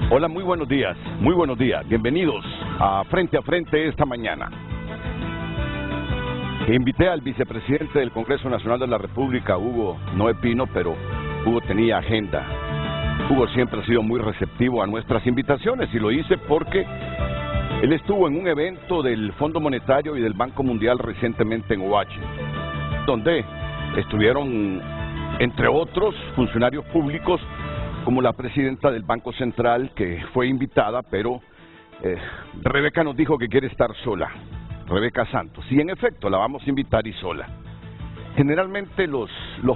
Hola, muy buenos días, muy buenos días. Bienvenidos a Frente esta mañana. Invité al vicepresidente del Congreso Nacional de la República, Hugo Noé Pino, pero Hugo tenía agenda. Hugo siempre ha sido muy receptivo a nuestras invitaciones y lo hice porque él estuvo en un evento del Fondo Monetario y del Banco Mundial recientemente en Washington, donde estuvieron, entre otros, funcionarios públicos como la presidenta del Banco Central, que fue invitada, pero Rebeca nos dijo que quiere estar sola, Rebeca Santos, y en efecto la vamos a invitar y sola. Generalmente los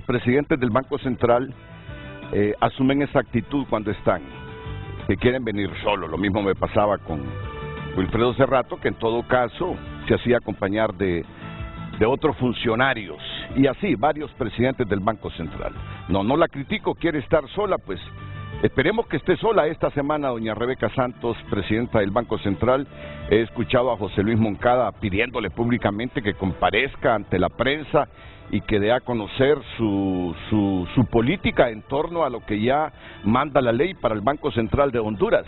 presidentes del Banco Central asumen esa actitud cuando están, que quieren venir solos. Lo mismo me pasaba con Wilfredo Cerrato, que en todo caso se hacía acompañar de otros funcionarios, y así varios presidentes del Banco Central. No la critico, quiere estar sola, pues esperemos que esté sola esta semana doña Rebeca Santos, presidenta del Banco Central. He escuchado a José Luis Moncada pidiéndole públicamente que comparezca ante la prensa y que dé a conocer su política en torno a lo que ya manda la ley para el Banco Central de Honduras.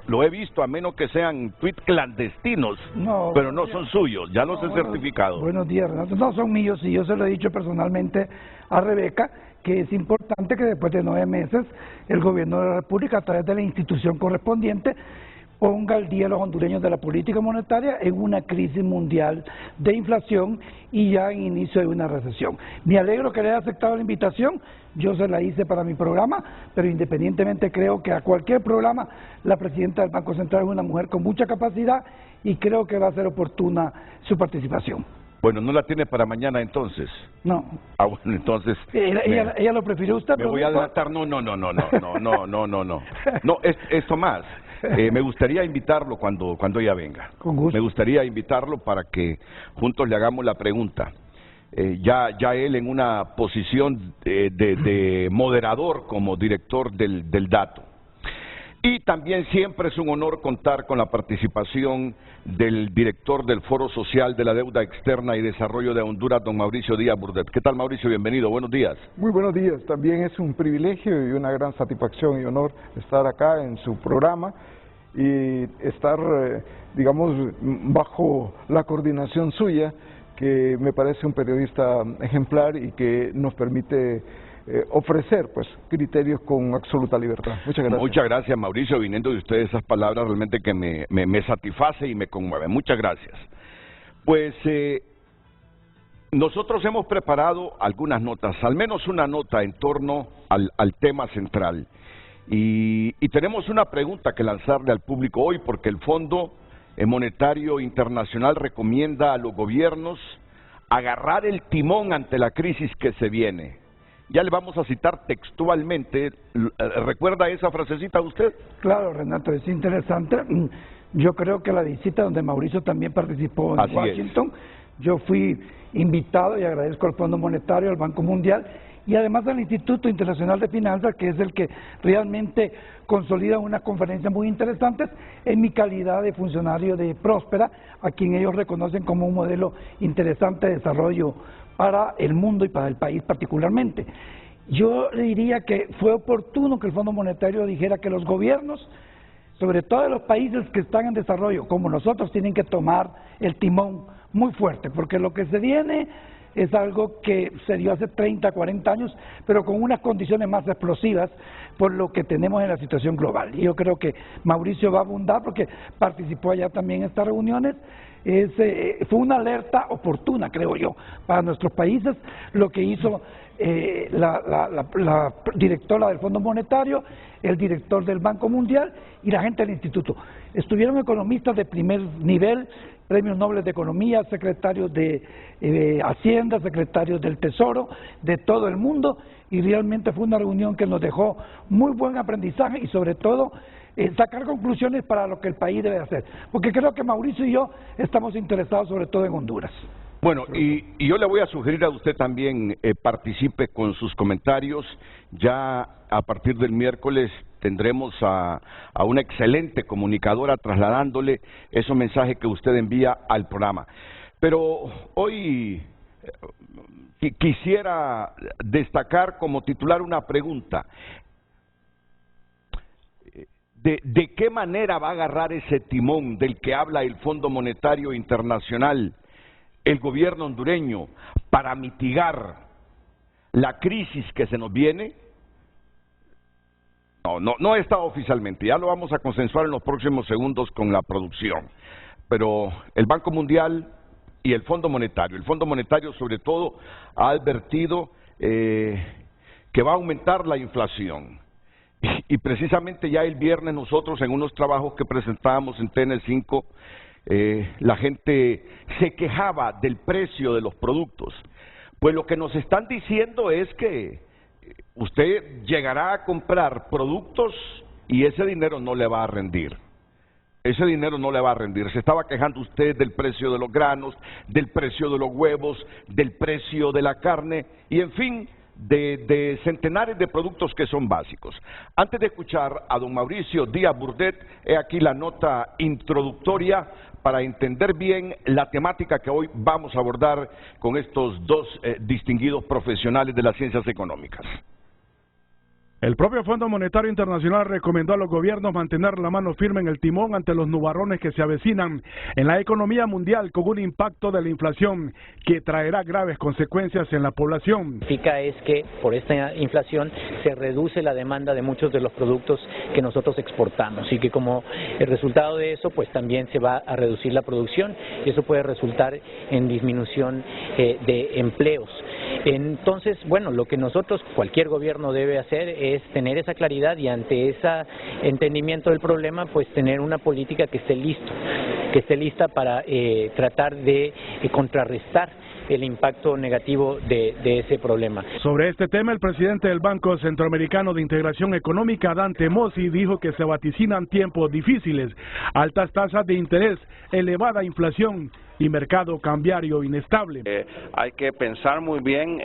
Lo he visto, a menos que sean tweets clandestinos, no, pero no son suyos, ya los he certificado. Buenos días, Renato. No son míos, y yo se lo he dicho personalmente a Rebeca, que es importante que después de 9 meses el gobierno de la República, a través de la institución correspondiente, ponga al día a los hondureños de la política monetaria en una crisis mundial de inflación y ya en inicio de una recesión. Me alegro que le haya aceptado la invitación, yo se la hice para mi programa, pero independientemente creo que a cualquier programa la presidenta del Banco Central es una mujer con mucha capacidad y creo que va a ser oportuna su participación. Bueno, ¿no la tiene para mañana entonces? No. Ah, bueno, entonces... Ella lo prefirió usted. Me voy a adelantar, no. No, esto más. Me gustaría invitarlo cuando ella venga. Con gusto. Me gustaría invitarlo para que juntos le hagamos la pregunta. Ya él en una posición de moderador como director del dato. Y también siempre es un honor contar con la participación del director del Foro Social de la Deuda Externa y Desarrollo de Honduras, don Mauricio Díaz Burdet. ¿Qué tal, Mauricio? Bienvenido, buenos días. Muy buenos días, también es un privilegio y una gran satisfacción y honor estar acá en su programa y estar, digamos, bajo la coordinación suya, que me parece un periodista ejemplar y que nos permite ofrecer pues criterios con absoluta libertad. Muchas gracias. Muchas gracias, Mauricio, viniendo de ustedes esas palabras realmente que me satisface y me conmueve. Muchas gracias. Pues nosotros hemos preparado algunas notas, al menos una nota en torno al tema central, y tenemos una pregunta que lanzarle al público hoy, porque el Fondo Monetario Internacional recomienda a los gobiernos agarrar el timón ante la crisis que se viene. Ya le vamos a citar textualmente. ¿Recuerda esa frasecita usted? Claro, Renato, es interesante. Yo creo que la visita donde Mauricio también participó en Washington, yo fui invitado y agradezco al Fondo Monetario, al Banco Mundial y además al Instituto Internacional de Finanzas, que es el que realmente consolida unas conferencias muy interesantes, en mi calidad de funcionario de Próspera, a quien ellos reconocen como un modelo interesante de desarrollo para el mundo y para el país particularmente. Yo le diría que fue oportuno que el Fondo Monetario dijera que los gobiernos, sobre todo de los países que están en desarrollo, como nosotros, tienen que tomar el timón muy fuerte, porque lo que se viene es algo que se dio hace 30, 40 años, pero con unas condiciones más explosivas por lo que tenemos en la situación global. Y yo creo que Mauricio va a abundar porque participó allá también en estas reuniones. Fue una alerta oportuna, creo yo, para nuestros países, lo que hizo la directora del Fondo Monetario, el director del Banco Mundial y la gente del Instituto. Estuvieron economistas de primer nivel, premios Nobel de Economía, secretarios de Hacienda, secretarios del Tesoro, de todo el mundo, y realmente fue una reunión que nos dejó muy buen aprendizaje y sobre todo sacar conclusiones para lo que el país debe hacer, porque creo que Mauricio y yo estamos interesados sobre todo en Honduras. Bueno, y yo le voy a sugerir a usted también participe con sus comentarios. Ya a partir del miércoles tendremos a una excelente comunicadora trasladándole esos mensajes que usted envía al programa. Pero hoy quisiera destacar como titular una pregunta. de qué manera va a agarrar ese timón del que habla el Fondo Monetario Internacional, el gobierno hondureño, para mitigar la crisis que se nos viene. No está oficialmente, ya lo vamos a consensuar en los próximos segundos con la producción, pero el Banco Mundial y el Fondo Monetario sobre todo ha advertido que va a aumentar la inflación. Y precisamente ya el viernes nosotros en unos trabajos que presentábamos en TN5, la gente se quejaba del precio de los productos. Pues lo que nos están diciendo es que usted llegará a comprar productos y ese dinero no le va a rendir. Ese dinero no le va a rendir. Se estaba quejando usted del precio de los granos, del precio de los huevos, del precio de la carne y en fin, de centenares de productos que son básicos. Antes de escuchar a don Mauricio Díaz Burdet, he aquí la nota introductoria para entender bien la temática que hoy vamos a abordar con estos dos distinguidos profesionales de las ciencias económicas. El propio Fondo Monetario Internacional recomendó a los gobiernos mantener la mano firme en el timón ante los nubarrones que se avecinan en la economía mundial con un impacto de la inflación que traerá graves consecuencias en la población. Lo que significa es que por esta inflación se reduce la demanda de muchos de los productos que nosotros exportamos y que como el resultado de eso pues también se va a reducir la producción y eso puede resultar en disminución de empleos. Entonces, bueno, lo que cualquier gobierno debe hacer es tener esa claridad y ante ese entendimiento del problema, pues tener una política que esté lista para tratar de contrarrestar el impacto negativo de ese problema. Sobre este tema, el presidente del Banco Centroamericano de Integración Económica, Dante Mossi, dijo que se vaticinan tiempos difíciles, altas tasas de interés, elevada inflación y mercado cambiario inestable. Hay que pensar muy bien,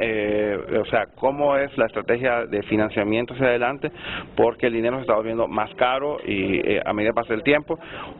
cómo es la estrategia de financiamiento hacia adelante, porque el dinero se está volviendo más caro y a medida que pasa el tiempo,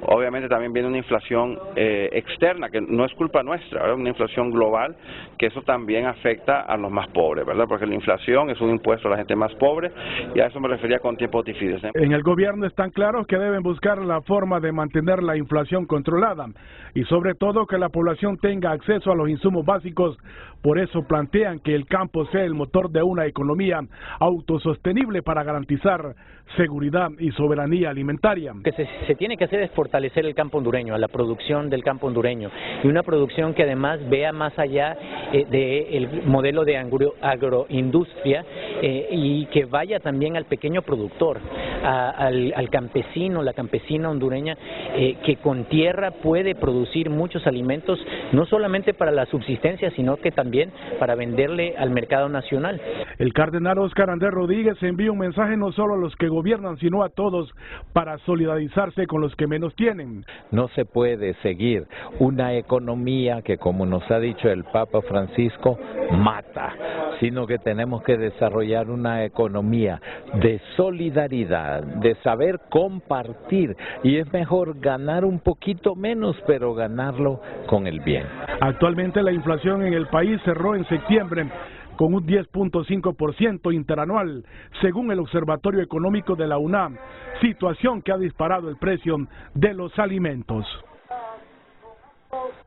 obviamente también viene una inflación externa, que no es culpa nuestra, ¿verdad? Una inflación global, que eso también afecta a los más pobres, ¿verdad? Porque la inflación es un impuesto a la gente más pobre y a eso me refería con tiempos difíciles. En el gobierno están claros que deben buscar la forma de mantener la inflación controlada y sobre todo que la población tenga acceso a los insumos básicos. Por eso plantean que el campo sea el motor de una economía autosostenible para garantizar seguridad y soberanía alimentaria. Lo que se tiene que hacer es fortalecer el campo hondureño, a la producción del campo hondureño y una producción que además vea más allá del modelo de agroindustria y que vaya también al pequeño productor, al campesino, la campesina hondureña que con tierra puede producir muchos alimentos, no solamente para la subsistencia, sino que también para venderle al mercado nacional. El cardenal Óscar Andrés Rodríguez envía un mensaje no solo a los que gobiernan, sino a todos para solidarizarse con los que menos tienen. No se puede seguir una economía que, como nos ha dicho el Papa Francisco, mata, sino que tenemos que desarrollar una economía de solidaridad, de saber compartir, y es mejor ganar un poquito menos, pero ganarlo con el bien. Actualmente la inflación en el país cerró en septiembre con un 10.5% interanual, según el Observatorio Económico de la UNAM, situación que ha disparado el precio de los alimentos.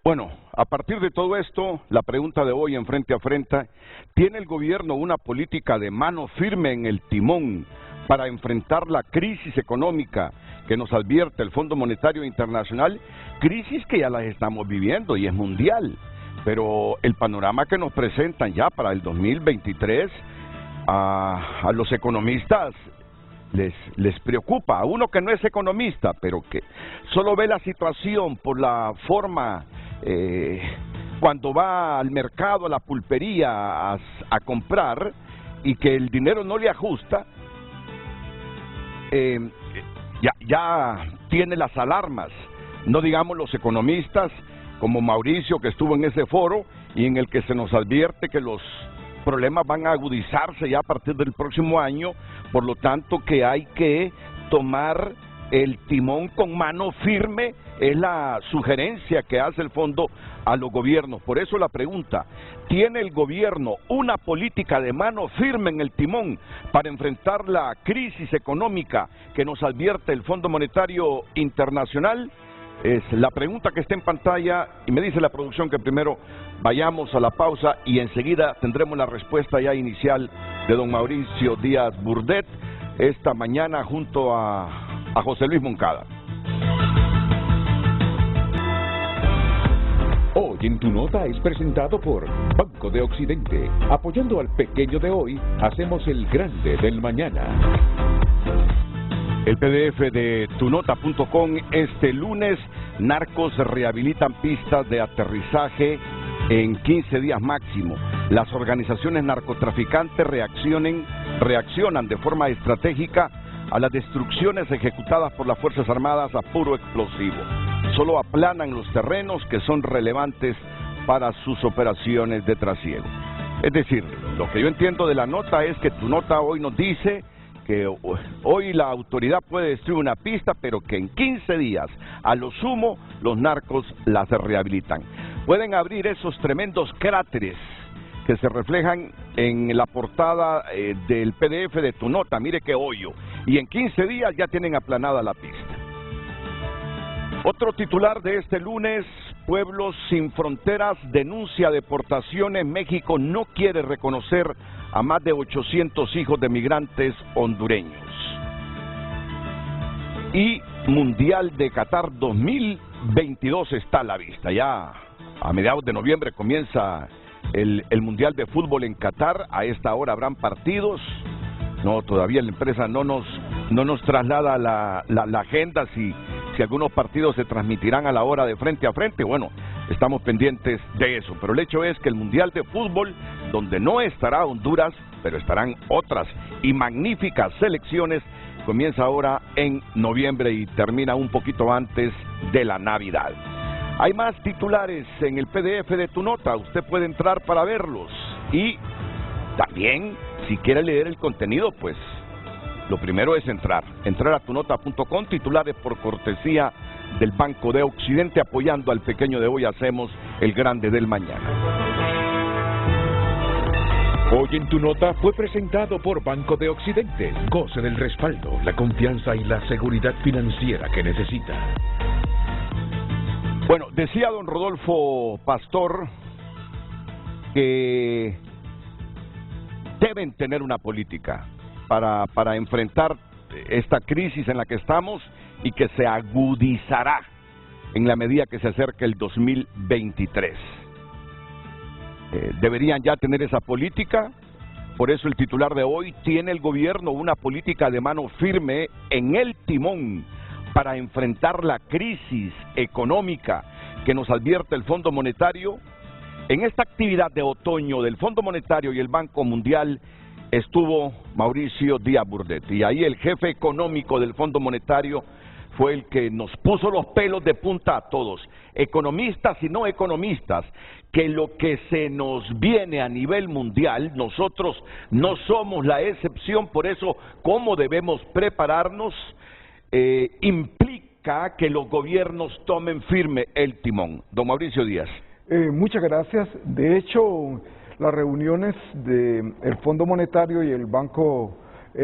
Bueno, a partir de todo esto, la pregunta de hoy en Frente a Frente, ¿tiene el gobierno una política de mano firme en el timón para enfrentar la crisis económica que nos advierte el Fondo Monetario Internacional? Crisis que ya las estamos viviendo y es mundial, pero el panorama que nos presentan ya para el 2023 a los economistas les preocupa. A uno que no es economista, pero que solo ve la situación por la forma cuando va al mercado, a la pulpería a comprar y que el dinero no le ajusta, ya tiene las alarmas. No digamos los economistas como Mauricio, que estuvo en ese foro y en el que se nos advierte que los problemas van a agudizarse ya a partir del próximo año, por lo tanto que hay que tomar el timón con mano firme, es la sugerencia que hace el fondo a los gobiernos. Por eso la pregunta, ¿tiene el gobierno una política de mano firme en el timón para enfrentar la crisis económica que nos advierte el Fondo Monetario Internacional? Es la pregunta que está en pantalla, y me dice la producción que primero vayamos a la pausa y enseguida tendremos la respuesta ya inicial de don Mauricio Díaz Burdet esta mañana junto a José Luis Moncada. Hoy en Tu Nota es presentado por Banco de Occidente. Apoyando al pequeño de hoy, hacemos el grande del mañana. El PDF de tunota.com, este lunes, narcos rehabilitan pistas de aterrizaje en 15 días máximo. Las organizaciones narcotraficantes reaccionan de forma estratégica a las destrucciones ejecutadas por las Fuerzas Armadas a puro explosivo. Solo aplanan los terrenos que son relevantes para sus operaciones de trasiego. Es decir, lo que yo entiendo de la nota es que Tu Nota hoy nos dice que hoy la autoridad puede destruir una pista, pero que en 15 días, a lo sumo, los narcos las rehabilitan. Pueden abrir esos tremendos cráteres que se reflejan en la portada del PDF de Tu Nota. Mire qué hoyo. Y en 15 días ya tienen aplanada la pista. Otro titular de este lunes: Pueblos Sin Fronteras denuncia deportaciones. México no quiere reconocer a más de 800 hijos de migrantes hondureños. Y Mundial de Qatar 2022 está a la vista. Ya a mediados de noviembre comienza el Mundial de Fútbol en Qatar. A esta hora habrán partidos. No, todavía la empresa no nos traslada la agenda si algunos partidos se transmitirán a la hora de frente a frente. Bueno, estamos pendientes de eso, pero el hecho es que el Mundial de Fútbol, donde no estará Honduras, pero estarán otras y magníficas selecciones, comienza ahora en noviembre y termina un poquito antes de la Navidad. Hay más titulares en el PDF de Tu Nota, usted puede entrar para verlos. Y también, si quiere leer el contenido, pues lo primero es entrar a tunota.com, titulares por cortesía del Banco de Occidente, apoyando al pequeño de hoy, hacemos el grande del mañana. Hoy en Tu Nota fue presentado por Banco de Occidente. Goce del respaldo, la confianza y la seguridad financiera que necesita. Bueno, decía don Rodolfo Pastor que deben tener una política para enfrentar esta crisis en la que estamos y que se agudizará en la medida que se acerque el 2023. Deberían ya tener esa política. Por eso el titular de hoy: ¿tiene el gobierno una política de mano firme en el timón para enfrentar la crisis económica que nos advierte el Fondo Monetario? En esta actividad de otoño del Fondo Monetario y el Banco Mundial estuvo Mauricio Díaz Burdet, y ahí el jefe económico del Fondo Monetario fue el que nos puso los pelos de punta a todos, economistas y no economistas, que lo que se nos viene a nivel mundial, nosotros no somos la excepción. Por eso, cómo debemos prepararnos implica que los gobiernos tomen firme el timón. Don Mauricio Díaz. Muchas gracias. De hecho, las reuniones del Fondo Monetario y el Banco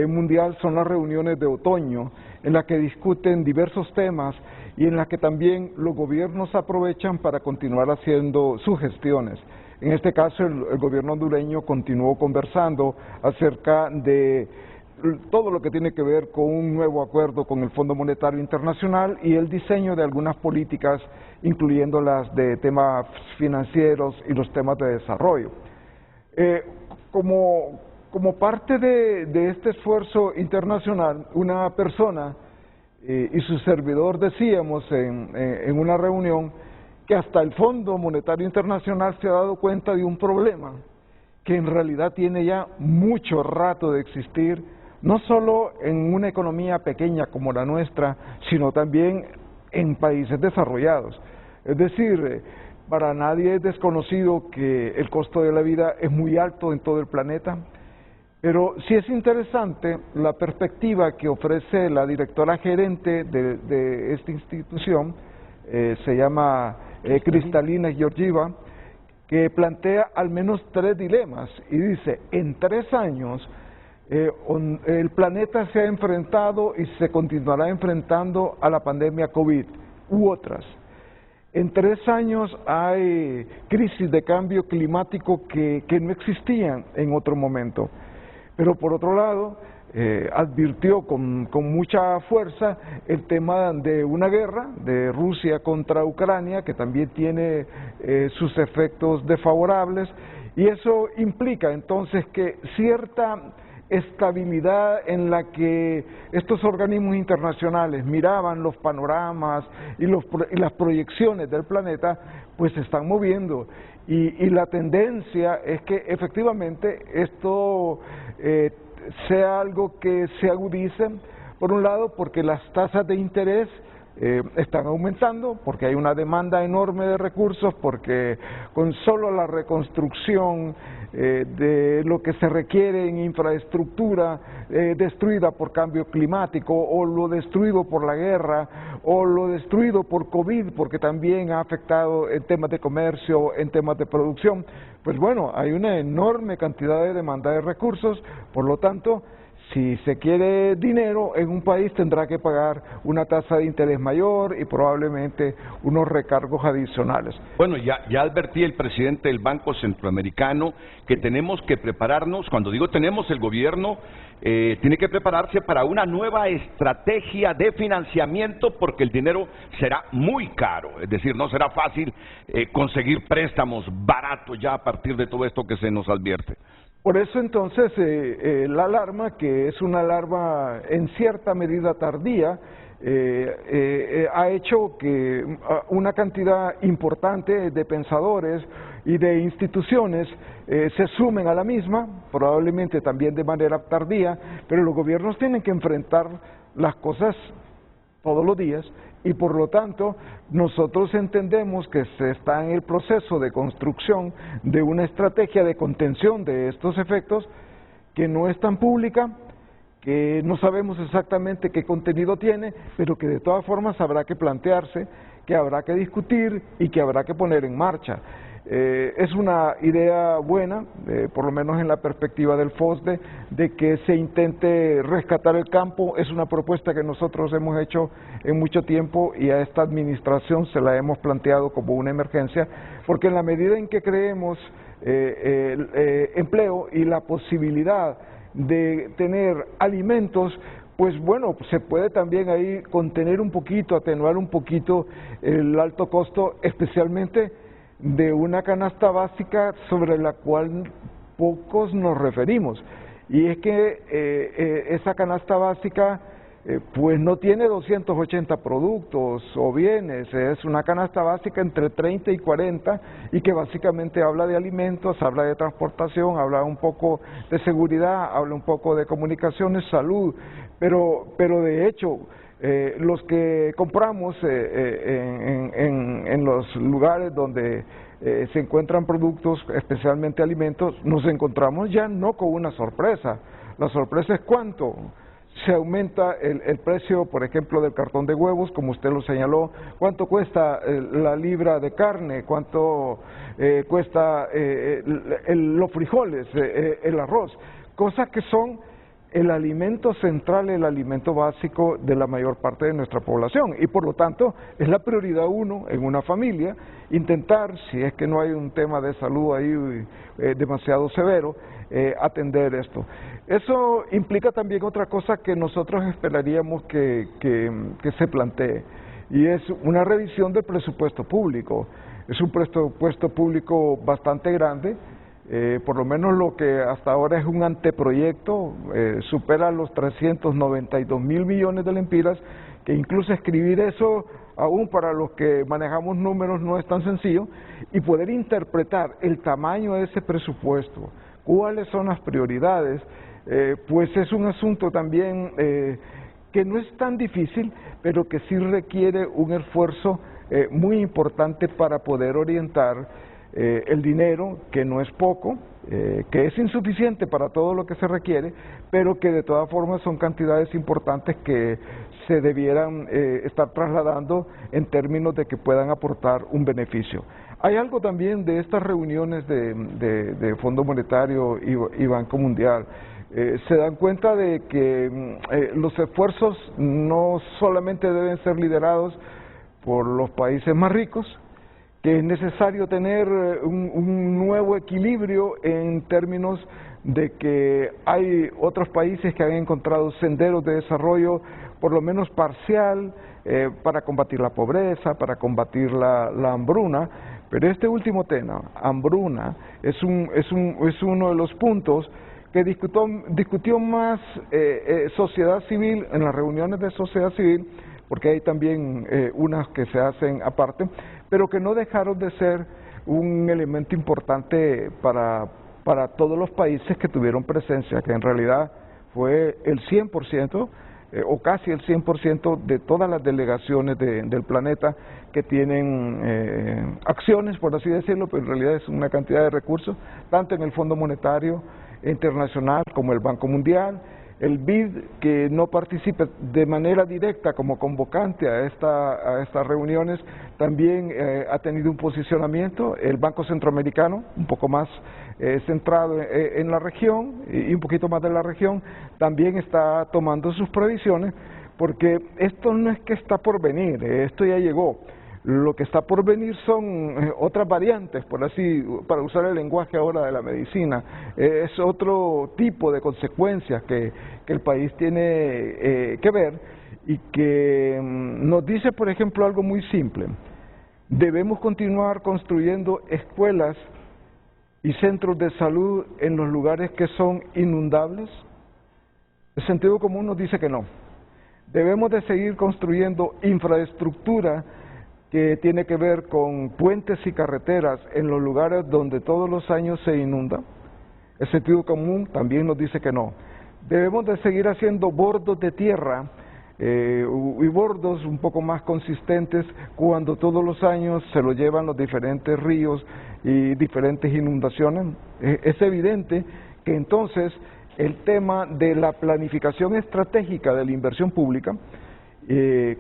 Mundial son las reuniones de otoño en las que discuten diversos temas y en las que también los gobiernos aprovechan para continuar haciendo sus gestiones. En este caso, el gobierno hondureño continuó conversando acerca de todo lo que tiene que ver con un nuevo acuerdo con el Fondo Monetario Internacional y el diseño de algunas políticas, incluyendo las de temas financieros y los temas de desarrollo. Como parte de este esfuerzo internacional, una persona y su servidor decíamos en una reunión que hasta el Fondo Monetario Internacional se ha dado cuenta de un problema que en realidad tiene ya mucho rato de existir, no solo en una economía pequeña como la nuestra, sino también en países desarrollados. Es decir, para nadie es desconocido que el costo de la vida es muy alto en todo el planeta. Pero sí es interesante la perspectiva que ofrece la directora gerente de esta institución, se llama Kristalina Georgieva, que plantea al menos 3 dilemas y dice, en 3 años el planeta se ha enfrentado y se continuará enfrentando a la pandemia COVID u otras. En 3 años hay crisis de cambio climático que no existían en otro momento. Pero por otro lado, advirtió con mucha fuerza el tema de una guerra de Rusia contra Ucrania, que también tiene sus efectos desfavorables, y eso implica entonces que cierta estabilidad en la que estos organismos internacionales miraban los panoramas y las proyecciones del planeta, pues se están moviendo. Y la tendencia es que efectivamente esto sea algo que se agudice, por un lado porque las tasas de interés están aumentando, porque hay una demanda enorme de recursos, porque con solo la reconstrucción de lo que se requiere en infraestructura destruida por cambio climático, o lo destruido por la guerra, o lo destruido por COVID, porque también ha afectado en temas de comercio, en temas de producción, pues bueno, hay una enorme cantidad de demanda de recursos, por lo tanto, si se quiere dinero en un país tendrá que pagar una tasa de interés mayor y probablemente unos recargos adicionales. Bueno, ya advertí el presidente del Banco Centroamericano que tenemos que prepararnos, cuando digo tenemos, el gobierno tiene que prepararse para una nueva estrategia de financiamiento porque el dinero será muy caro, es decir, no será fácil conseguir préstamos baratos ya a partir de todo esto que se nos advierte. Por eso entonces la alarma, que es una alarma en cierta medida tardía, ha hecho que una cantidad importante de pensadores y de instituciones se sumen a la misma, probablemente también de manera tardía, pero los gobiernos tienen que enfrentar las cosas todos los días y por lo tanto nosotros entendemos que se está en el proceso de construcción de una estrategia de contención de estos efectos que no es tan pública, que no sabemos exactamente qué contenido tiene, pero que de todas formas habrá que plantearse, que habrá que discutir y que habrá que poner en marcha. Es una idea buena, por lo menos en la perspectiva del FOSDE, de que se intente rescatar el campo. Es una propuesta que nosotros hemos hecho en mucho tiempo y a esta administración se la hemos planteado como una emergencia, porque en la medida en que creemos el empleo y la posibilidad de tener alimentos, pues bueno, se puede también ahí contener un poquito, atenuar un poquito el alto costo, especialmente de una canasta básica sobre la cual pocos nos referimos, y es que esa canasta básica pues no tiene 280 productos o bienes, es una canasta básica entre 30 y 40 y que básicamente habla de alimentos, habla de transportación, habla un poco de seguridad, habla un poco de comunicaciones, salud, pero de hecho los que compramos en los lugares donde se encuentran productos, especialmente alimentos, nos encontramos ya no con una sorpresa. La sorpresa es cuánto se aumenta el precio, por ejemplo, del cartón de huevos, como usted lo señaló, cuánto cuesta la libra de carne, cuánto cuesta los frijoles, el arroz, cosas que son el alimento central, el alimento básico de la mayor parte de nuestra población, y por lo tanto es la prioridad 1 en una familia intentar, si es que no hay un tema de salud ahí demasiado severo, atender esto. Eso implica también otra cosa que nosotros esperaríamos que se plantee, y es una revisión del presupuesto público. Es un presupuesto público bastante grande, por lo menos lo que hasta ahora es un anteproyecto, supera los 392.000 millones de lempiras, que incluso escribir eso, aún para los que manejamos números, no es tan sencillo, y poder interpretar el tamaño de ese presupuesto, cuáles son las prioridades, pues es un asunto también que no es tan difícil, pero que sí requiere un esfuerzo muy importante para poder orientar el dinero, que no es poco, que es insuficiente para todo lo que se requiere, pero que de todas formas son cantidades importantes que se debieran estar trasladando en términos de que puedan aportar un beneficio. Hay algo también de estas reuniones de Fondo Monetario y Banco Mundial. Se dan cuenta de que los esfuerzos no solamente deben ser liderados por los países más ricos, que es necesario tener un nuevo equilibrio en términos de que hay otros países que han encontrado senderos de desarrollo por lo menos parcial para combatir la pobreza, para combatir la hambruna, pero este último tema, hambruna, es uno de los puntos que discutió más sociedad civil en las reuniones de sociedad civil, porque hay también unas que se hacen aparte, pero que no dejaron de ser un elemento importante para todos los países que tuvieron presencia, que en realidad fue el 100%, o casi el 100% de todas las delegaciones del planeta que tienen acciones, por así decirlo, pero en realidad es una cantidad de recursos, tanto en el Fondo Monetario Internacional como el Banco Mundial. El BID, que no participe de manera directa como convocante a estas reuniones, también ha tenido un posicionamiento. El Banco Centroamericano, un poco más centrado en la región y un poquito más de la región, también está tomando sus previsiones, porque esto no es que está por venir, esto ya llegó. Lo que está por venir son otras variantes, por así, para usar el lenguaje ahora de la medicina, es otro tipo de consecuencias que el país tiene que ver, y que nos dice, por ejemplo, algo muy simple: debemos continuar construyendo escuelas y centros de salud en los lugares que son inundables. El sentido común nos dice que no. Debemos de seguir construyendo infraestructura que tiene que ver con puentes y carreteras en los lugares donde todos los años se inunda. El sentido común también nos dice que no. Debemos de seguir haciendo bordos de tierra y bordos un poco más consistentes cuando todos los años se lo llevan los diferentes ríos y diferentes inundaciones. Es evidente que entonces el tema de la planificación estratégica de la inversión pública,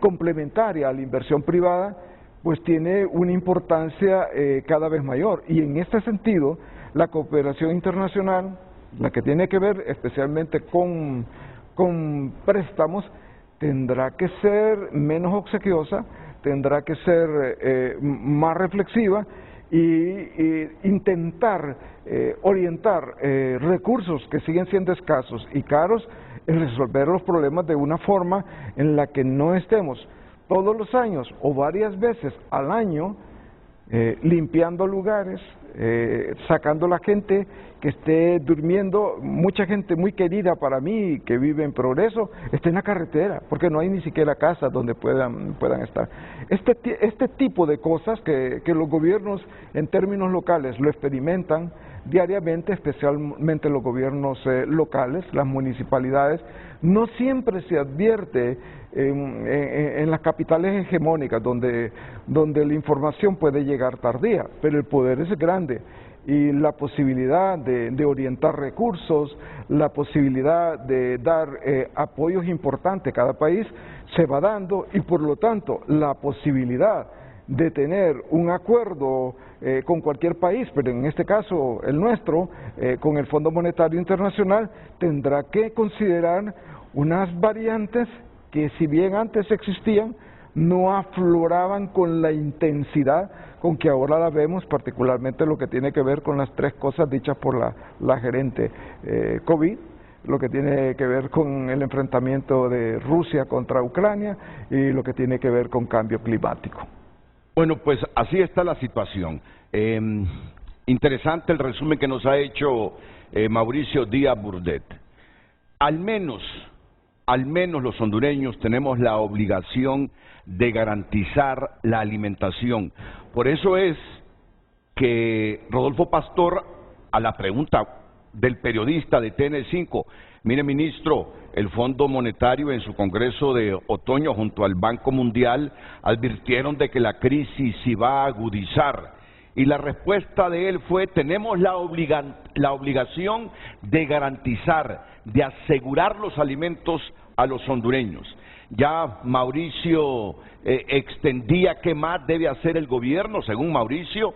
complementaria a la inversión privada, pues tiene una importancia cada vez mayor, y en este sentido la cooperación internacional, la que tiene que ver especialmente con préstamos, tendrá que ser menos obsequiosa, tendrá que ser más reflexiva y intentar orientar recursos que siguen siendo escasos y caros en resolver los problemas de una forma en la que no estemos todos los años o varias veces al año limpiando lugares, sacando la gente que esté durmiendo. Mucha gente muy querida para mí que vive en Progreso está en la carretera porque no hay ni siquiera casas donde puedan estar. Este tipo de cosas que los gobiernos en términos locales lo experimentan diariamente, especialmente los gobiernos locales, las municipalidades, no siempre se advierte en las capitales hegemónicas donde la información puede llegar tardía, pero el poder es grande y la posibilidad de orientar recursos, la posibilidad de dar apoyos importantes a cada país se va dando, y por lo tanto la posibilidad de tener un acuerdo con cualquier país, pero en este caso el nuestro, con el Fondo Monetario Internacional, tendrá que considerar unas variantes que, si bien antes existían, no afloraban con la intensidad con que ahora la vemos, particularmente lo que tiene que ver con las tres cosas dichas por la gerente: COVID, lo que tiene que ver con el enfrentamiento de Rusia contra Ucrania y lo que tiene que ver con cambio climático. Bueno, pues así está la situación. Interesante el resumen que nos ha hecho Mauricio Díaz Burdet. Al menos los hondureños tenemos la obligación de garantizar la alimentación. Por eso es que Rodolfo Pastor, a la pregunta del periodista de TN5, mire, ministro, el Fondo Monetario en su congreso de otoño junto al Banco Mundial advirtieron de que la crisis se va a agudizar Y la respuesta de él fue: tenemos la obligación de garantizar, de asegurar los alimentos a los hondureños. Ya Mauricio extendía qué más debe hacer el gobierno. Según Mauricio,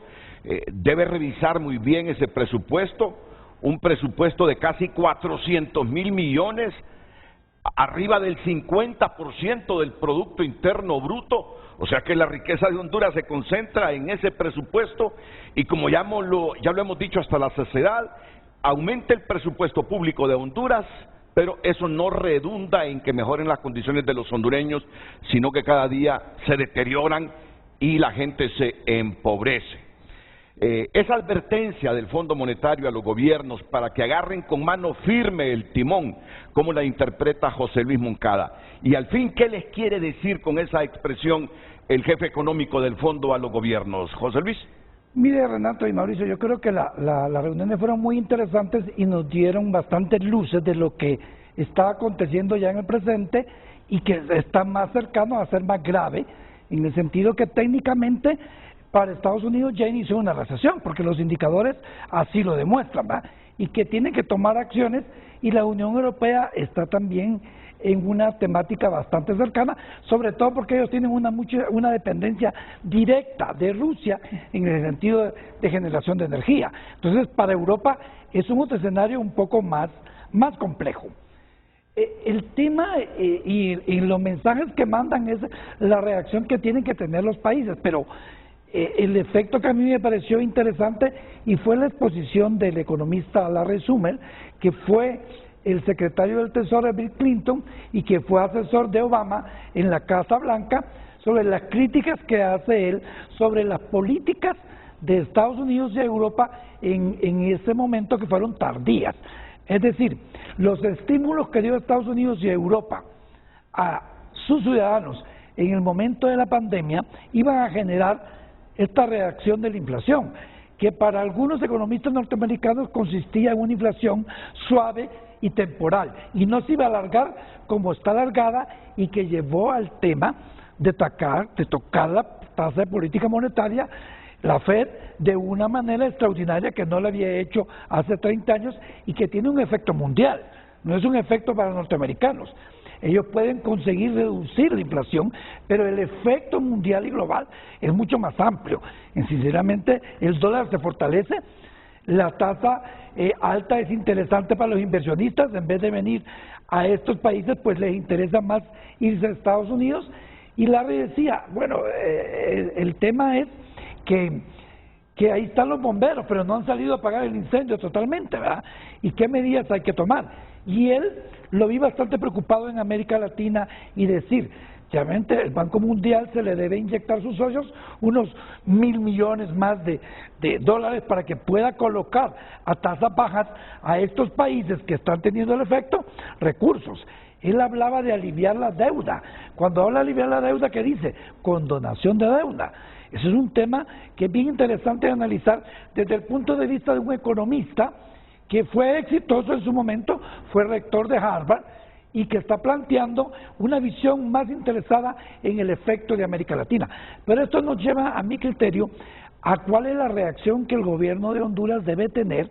debe revisar muy bien ese presupuesto, un presupuesto de casi 400.000 millones, arriba del 50% del Producto Interno Bruto. O sea que la riqueza de Honduras se concentra en ese presupuesto, y como ya lo hemos dicho hasta la saciedad, aumenta el presupuesto público de Honduras, pero eso no redunda en que mejoren las condiciones de los hondureños, sino que cada día se deterioran y la gente se empobrece. Esa advertencia del Fondo Monetario a los gobiernos para que agarren con mano firme el timón, ¿cómo la interpreta José Luis Moncada? Y al fin, ¿qué les quiere decir con esa expresión el jefe económico del fondo a los gobiernos? José Luis. Mire, Renato y Mauricio, yo creo que las reuniones fueron muy interesantes y nos dieron bastantes luces de lo que está aconteciendo ya en el presente y que está más cercano a ser más grave, en el sentido que técnicamente para Estados Unidos ya inició una recesión, porque los indicadores así lo demuestran, ¿verdad? Y que tienen que tomar acciones, y la Unión Europea está también en una temática bastante cercana, sobre todo porque ellos tienen una dependencia directa de Rusia en el sentido de generación de energía. Entonces, para Europa es un escenario un poco más complejo. El tema y los mensajes que mandan es la reacción que tienen que tener los países, pero el efecto que a mí me pareció interesante y fue la exposición del economista Larry Summers, que fue el secretario del Tesoro de Bill Clinton y que fue asesor de Obama en la Casa Blanca, sobre las críticas que hace él sobre las políticas de Estados Unidos y Europa en ese momento, que fueron tardías. Es decir, los estímulos que dio Estados Unidos y Europa a sus ciudadanos en el momento de la pandemia iban a generar esta reacción de la inflación, que para algunos economistas norteamericanos consistía en una inflación suave y temporal, y no se iba a alargar como está alargada, y que llevó al tema de tocar la tasa de política monetaria, la Fed, de una manera extraordinaria que no lo había hecho hace 30 años y que tiene un efecto mundial, no es un efecto para los norteamericanos. Ellos pueden conseguir reducir la inflación, pero el efecto mundial y global es mucho más amplio. Y sinceramente, el dólar se fortalece, la tasa alta es interesante para los inversionistas. En vez de venir a estos países, pues les interesa más irse a Estados Unidos. Y Larry decía, bueno, el tema es que ahí están los bomberos, pero no han salido a apagar el incendio totalmente, ¿verdad? ¿Y qué medidas hay que tomar? Y él lo vi bastante preocupado en América Latina y decir, realmente el Banco Mundial se le debe inyectar sus socios unos 1.000 millones más de dólares para que pueda colocar a tasas bajas a estos países que están teniendo el efecto recursos. Él hablaba de aliviar la deuda. Cuando habla de aliviar la deuda, ¿qué dice? Condonación de deuda. Ese es un tema que es bien interesante de analizar desde el punto de vista de un economista que fue exitoso en su momento, fue rector de Harvard y que está planteando una visión más interesada en el efecto de América Latina. Pero esto nos lleva, a mi criterio, a cuál es la reacción que el gobierno de Honduras debe tener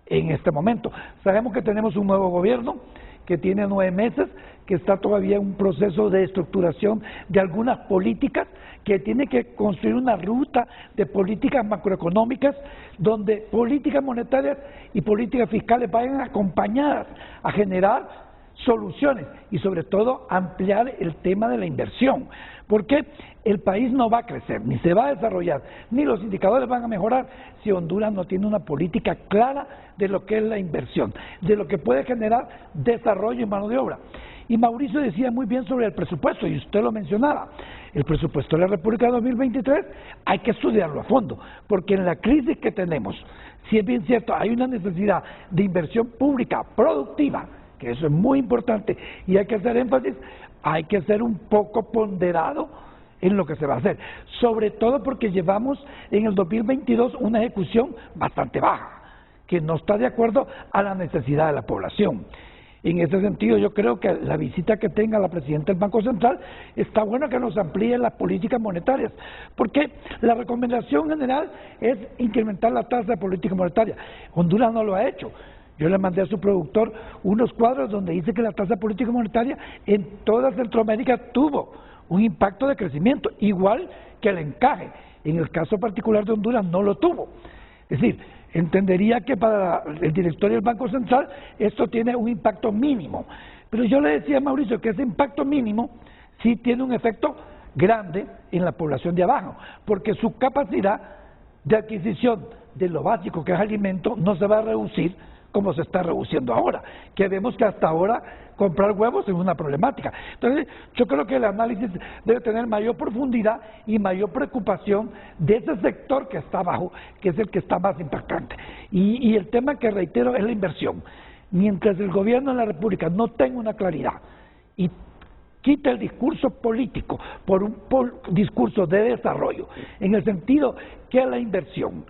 en este momento. Sabemos que tenemos un nuevo gobierno que tiene 9 meses, que está todavía en un proceso de estructuración de algunas políticas, que tiene que construir una ruta de políticas macroeconómicas donde políticas monetarias y políticas fiscales vayan acompañadas a generar soluciones y sobre todo ampliar el tema de la inversión, porque el país no va a crecer, ni se va a desarrollar, ni los indicadores van a mejorar si Honduras no tiene una política clara de lo que es la inversión, de lo que puede generar desarrollo y mano de obra. Y Mauricio decía muy bien sobre el presupuesto, y usted lo mencionaba, el presupuesto de la República de 2023 hay que estudiarlo a fondo, porque en la crisis que tenemos, si es bien cierto, hay una necesidad de inversión pública productiva, que eso es muy importante, y hay que hacer énfasis, hay que ser un poco ponderado en lo que se va a hacer, sobre todo porque llevamos en el 2022 una ejecución bastante baja, que no está de acuerdo a la necesidad de la población. En ese sentido, yo creo que la visita que tenga la presidenta del Banco Central está bueno que nos amplíe las políticas monetarias, porque la recomendación general es incrementar la tasa de política monetaria. Honduras no lo ha hecho. Yo le mandé a su productor unos cuadros donde dice que la tasa de política monetaria en toda Centroamérica tuvo un impacto de crecimiento, igual que el encaje. En el caso particular de Honduras no lo tuvo. Es decir, entendería que para el directorio del Banco Central esto tiene un impacto mínimo. Pero yo le decía a Mauricio que ese impacto mínimo sí tiene un efecto grande en la población de abajo, porque su capacidad de adquisición de lo básico que es alimento no se va a reducir como se está reduciendo ahora, que vemos que hasta ahora comprar huevos es una problemática. Entonces, yo creo que el análisis debe tener mayor profundidad y mayor preocupación de ese sector que está abajo, que es el que está más impactante. Y el tema que reitero es la inversión. Mientras el gobierno de la República no tenga una claridad y quita el discurso político por un discurso de desarrollo, en el sentido que la inversión,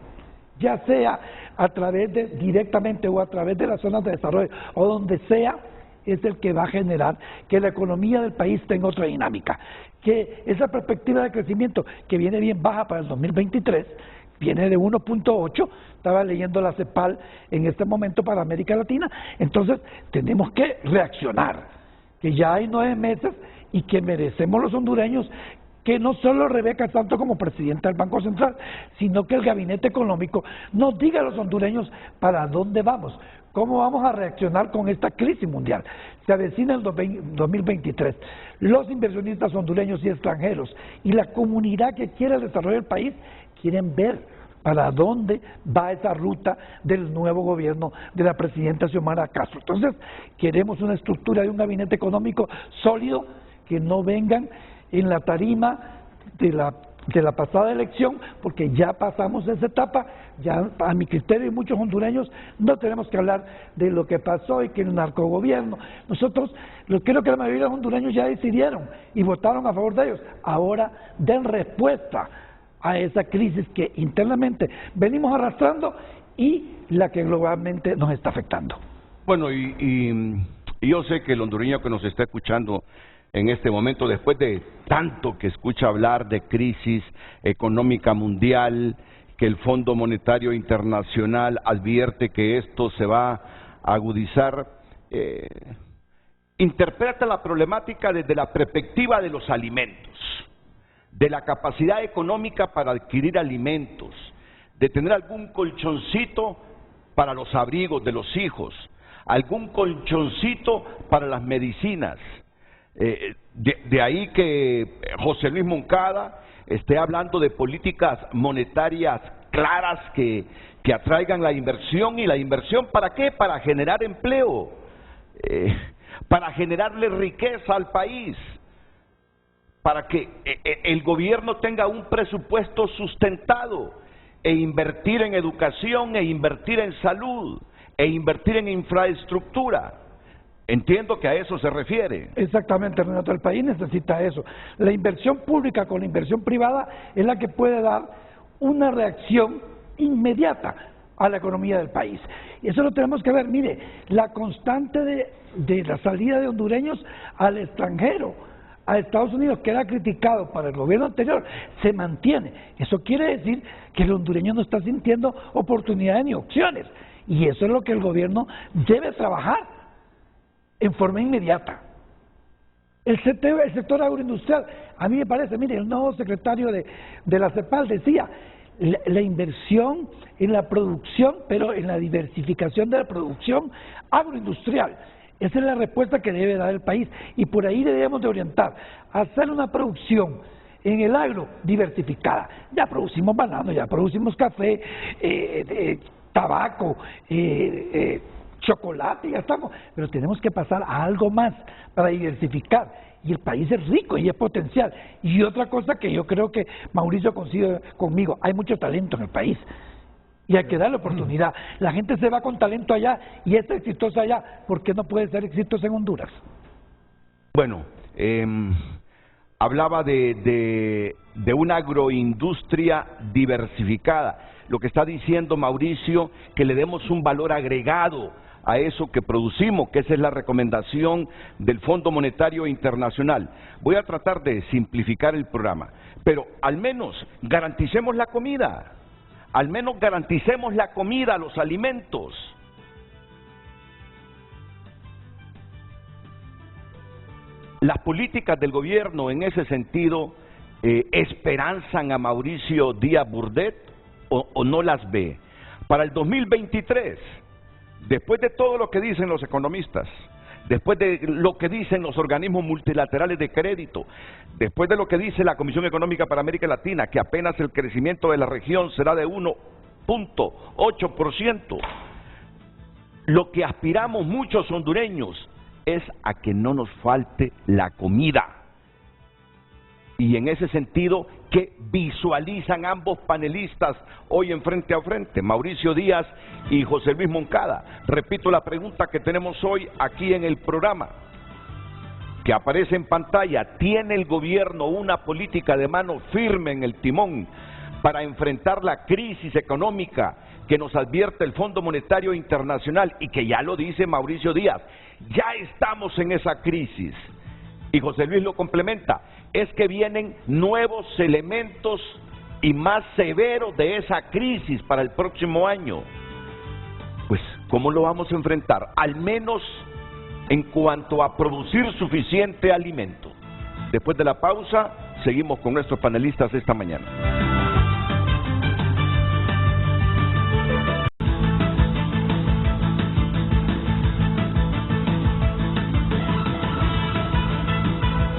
ya sea a través de, directamente o a través de las zonas de desarrollo o donde sea, es el que va a generar que la economía del país tenga otra dinámica, que esa perspectiva de crecimiento que viene bien baja para el 2023, viene de 1.8, estaba leyendo la CEPAL en este momento para América Latina, entonces tenemos que reaccionar, que ya hay 9 meses y que merecemos los hondureños que no solo Rebeca Santos como presidenta del Banco Central, sino que el Gabinete Económico nos diga a los hondureños para dónde vamos, cómo vamos a reaccionar con esta crisis mundial. Se avecina el 2023. Los inversionistas hondureños y extranjeros y la comunidad que quiere el desarrollo del país quieren ver para dónde va esa ruta del nuevo gobierno de la presidenta Xiomara Castro. Entonces, queremos una estructura de un gabinete económico sólido, que no vengan en la tarima de la pasada elección, porque ya pasamos esa etapa, ya a mi criterio y muchos hondureños no tenemos que hablar de lo que pasó y que el narcogobierno. Nosotros, creo que la mayoría de los hondureños ya decidieron y votaron a favor de ellos. Ahora den respuesta a esa crisis que internamente venimos arrastrando y la que globalmente nos está afectando. Bueno, y yo sé que el hondureño que nos está escuchando en este momento, después de tanto que escucha hablar de crisis económica mundial, que el Fondo Monetario Internacional advierte que esto se va a agudizar, interpreta la problemática desde la perspectiva de los alimentos, de la capacidad económica para adquirir alimentos, de tener algún colchoncito para los abrigos de los hijos, algún colchoncito para las medicinas. De ahí que José Luis Moncada esté hablando de políticas monetarias claras que atraigan la inversión. ¿Y la inversión para qué? Para generar empleo, para generarle riqueza al país, para que el gobierno tenga un presupuesto sustentado, e invertir en educación, e invertir en salud, e invertir en infraestructura. Entiendo que a eso se refiere. Exactamente, Renato, el país necesita eso. La inversión pública con la inversión privada es la que puede dar una reacción inmediata a la economía del país. Y eso lo tenemos que ver. Mire, la constante de la salida de hondureños al extranjero, a Estados Unidos, que era criticado para el gobierno anterior, se mantiene. Eso quiere decir que el hondureño no está sintiendo oportunidades ni opciones. Y eso es lo que el gobierno debe trabajar en forma inmediata. El sector agroindustrial, a mí me parece, mire, el nuevo secretario de la CEPAL decía, la inversión en la producción, pero en la diversificación de la producción agroindustrial. Esa es la respuesta que debe dar el país y por ahí debemos de orientar, hacer una producción en el agro diversificada. Ya producimos banano, ya producimos café, tabaco, chocolate, ya estamos, pero tenemos que pasar a algo más para diversificar, y el país es rico y es potencial. Y otra cosa que yo creo que Mauricio coincide conmigo, hay mucho talento en el país y hay que darle oportunidad. La gente se va con talento allá y es exitosa allá, ¿por qué no puede ser exitosa en Honduras? Bueno, hablaba de una agroindustria diversificada. Lo que está diciendo Mauricio, que le demos un valor agregado a eso que producimos, que esa es la recomendación del Fondo Monetario Internacional. Voy a tratar de simplificar el programa, pero al menos garanticemos la comida, al menos garanticemos la comida, los alimentos. Las políticas del gobierno en ese sentido esperanzan a Mauricio Díaz Burdet o no las ve. Para el 2023, después de todo lo que dicen los economistas, después de lo que dicen los organismos multilaterales de crédito, después de lo que dice la Comisión Económica para América Latina, que apenas el crecimiento de la región será de 1.8%, lo que aspiramos muchos hondureños es a que no nos falte la comida. Y en ese sentido, ¿qué visualizan ambos panelistas hoy en Frente a Frente, Mauricio Díaz y José Luis Moncada? Repito la pregunta que tenemos hoy aquí en el programa, que aparece en pantalla. ¿Tiene el gobierno una política de mano firme en el timón para enfrentar la crisis económica que nos advierte el Fondo Monetario Internacional y que ya lo dice Mauricio Díaz? Ya estamos en esa crisis. Y José Luis lo complementa, es que vienen nuevos elementos y más severos de esa crisis para el próximo año. Pues, ¿cómo lo vamos a enfrentar? Al menos en cuanto a producir suficiente alimento. Después de la pausa, seguimos con nuestros panelistas esta mañana.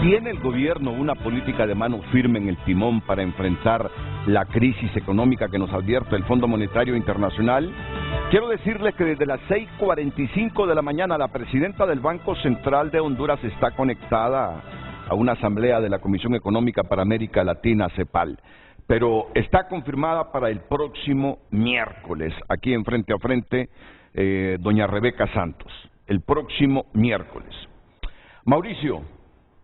¿Tiene el gobierno una política de mano firme en el timón para enfrentar la crisis económica que nos advierte el Fondo Monetario Internacional? Quiero decirles que desde las 6:45 de la mañana la presidenta del Banco Central de Honduras está conectada a una asamblea de la Comisión Económica para América Latina, CEPAL, pero está confirmada para el próximo miércoles, aquí en Frente a Frente, doña Rebeca Santos, el próximo miércoles. Mauricio,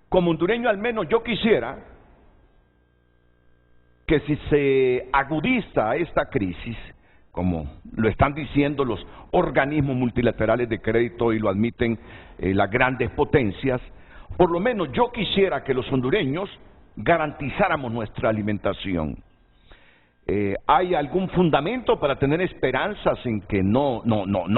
como hondureño al menos yo quisiera que si se agudiza esta crisis, como lo están diciendo los organismos multilaterales de crédito y lo admiten las grandes potencias, por lo menos yo quisiera que los hondureños garantizáramos nuestra alimentación. ¿Hay algún fundamento para tener esperanzas en que no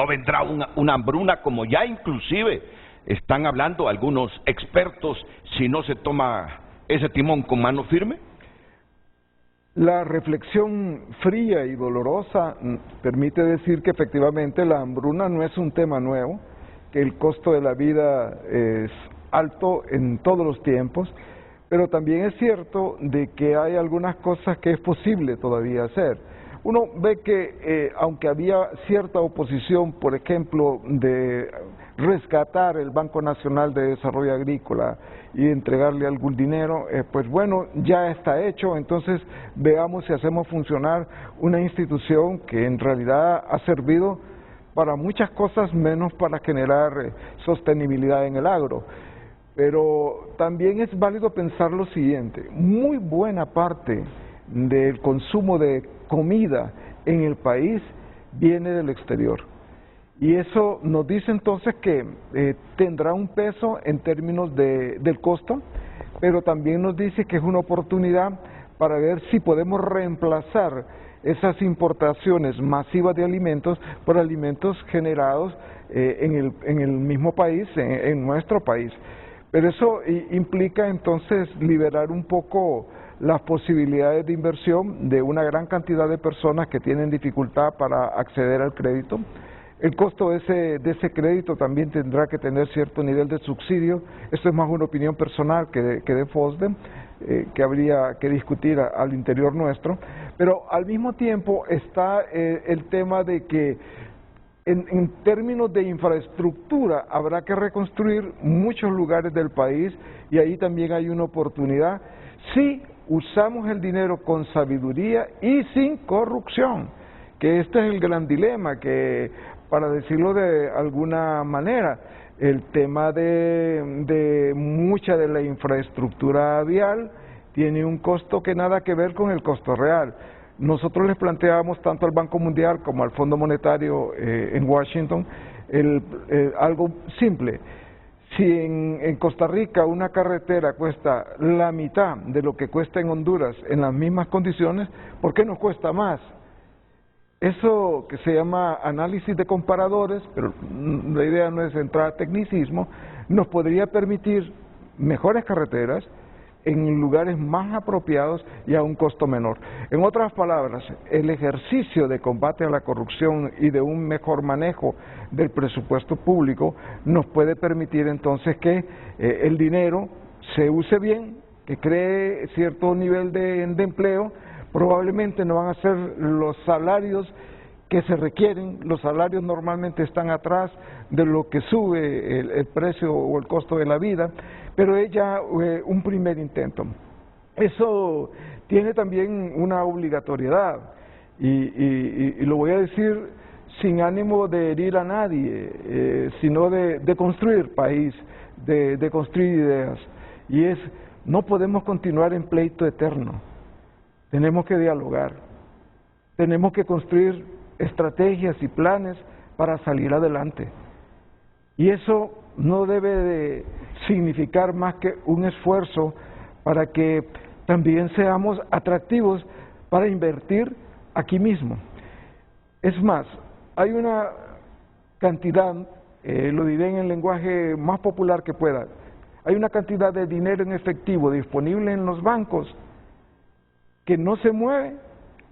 vendrá una hambruna, como ya inclusive están hablando algunos expertos, si no se toma ese timón con mano firme? La reflexión fría y dolorosa permite decir que efectivamente la hambruna no es un tema nuevo, que el costo de la vida es alto en todos los tiempos, pero también es cierto de que hay algunas cosas que es posible todavía hacer. Uno ve que aunque había cierta oposición, por ejemplo, de rescatar el Banco Nacional de Desarrollo Agrícola y entregarle algún dinero, pues bueno, ya está hecho. Entonces veamos si hacemos funcionar una institución que en realidad ha servido para muchas cosas menos para generar sostenibilidad en el agro. Pero también es válido pensar lo siguiente: muy buena parte del consumo de comida en el país viene del exterior. Y eso nos dice entonces que tendrá un peso en términos del costo, pero también nos dice que es una oportunidad para ver si podemos reemplazar esas importaciones masivas de alimentos por alimentos generados en el mismo país, en nuestro país. Pero eso implica entonces liberar un poco las posibilidades de inversión de una gran cantidad de personas que tienen dificultad para acceder al crédito. El costo de ese crédito también tendrá que tener cierto nivel de subsidio. Esto es más una opinión personal que de FOSDEM, que habría que discutir al interior nuestro. Pero al mismo tiempo está el tema de que en términos de infraestructura habrá que reconstruir muchos lugares del país, y ahí también hay una oportunidad si usamos el dinero con sabiduría y sin corrupción, que este es el gran dilema, que para decirlo de alguna manera, el tema de mucha de la infraestructura vial tiene un costo que nada que ver con el costo real. Nosotros les planteamos tanto al Banco Mundial como al Fondo Monetario en Washington algo simple. Si en Costa Rica una carretera cuesta la mitad de lo que cuesta en Honduras en las mismas condiciones, ¿por qué nos cuesta más? Eso que se llama análisis de comparadores, pero la idea no es entrar a tecnicismo, nos podría permitir mejores carreteras en lugares más apropiados y a un costo menor. En otras palabras, el ejercicio de combate a la corrupción y de un mejor manejo del presupuesto público nos puede permitir entonces que el dinero se use bien, que cree cierto nivel de empleo. Probablemente no van a ser los salarios que se requieren, los salarios normalmente están atrás de lo que sube el precio o el costo de la vida, pero es ya un primer intento. Eso tiene también una obligatoriedad y lo voy a decir sin ánimo de herir a nadie, sino de construir país, de construir ideas, y es, no podemos continuar en pleito eterno, tenemos que dialogar, tenemos que construir estrategias y planes para salir adelante, y eso no debe de significar más que un esfuerzo para que también seamos atractivos para invertir aquí mismo. Es más, hay una cantidad, lo diré en el lenguaje más popular que pueda, hay una cantidad de dinero en efectivo disponible en los bancos que no se mueve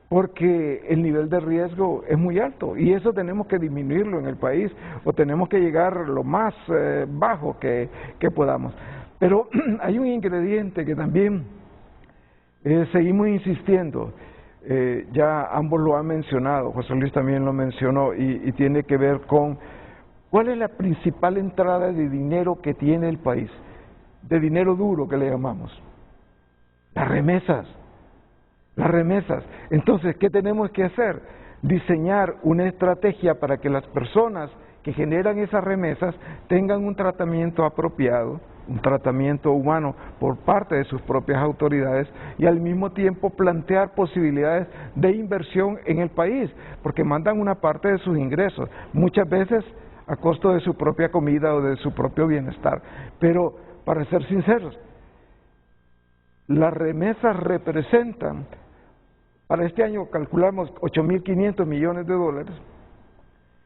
porque el nivel de riesgo es muy alto, y eso tenemos que disminuirlo en el país, o tenemos que llegar lo más bajo que podamos. Pero hay un ingrediente que también seguimos insistiendo, ya ambos lo han mencionado, José Luis también lo mencionó, y tiene que ver con cuál es la principal entrada de dinero que tiene el país, de dinero duro que le llamamos, las remesas. Las remesas. Entonces, ¿qué tenemos que hacer? Diseñar una estrategia para que las personas que generan esas remesas tengan un tratamiento apropiado, un tratamiento humano por parte de sus propias autoridades, y al mismo tiempo plantear posibilidades de inversión en el país, porque mandan una parte de sus ingresos, muchas veces a costo de su propia comida o de su propio bienestar. Pero, para ser sinceros, las remesas representan, para este año calculamos 8.500 millones de dólares.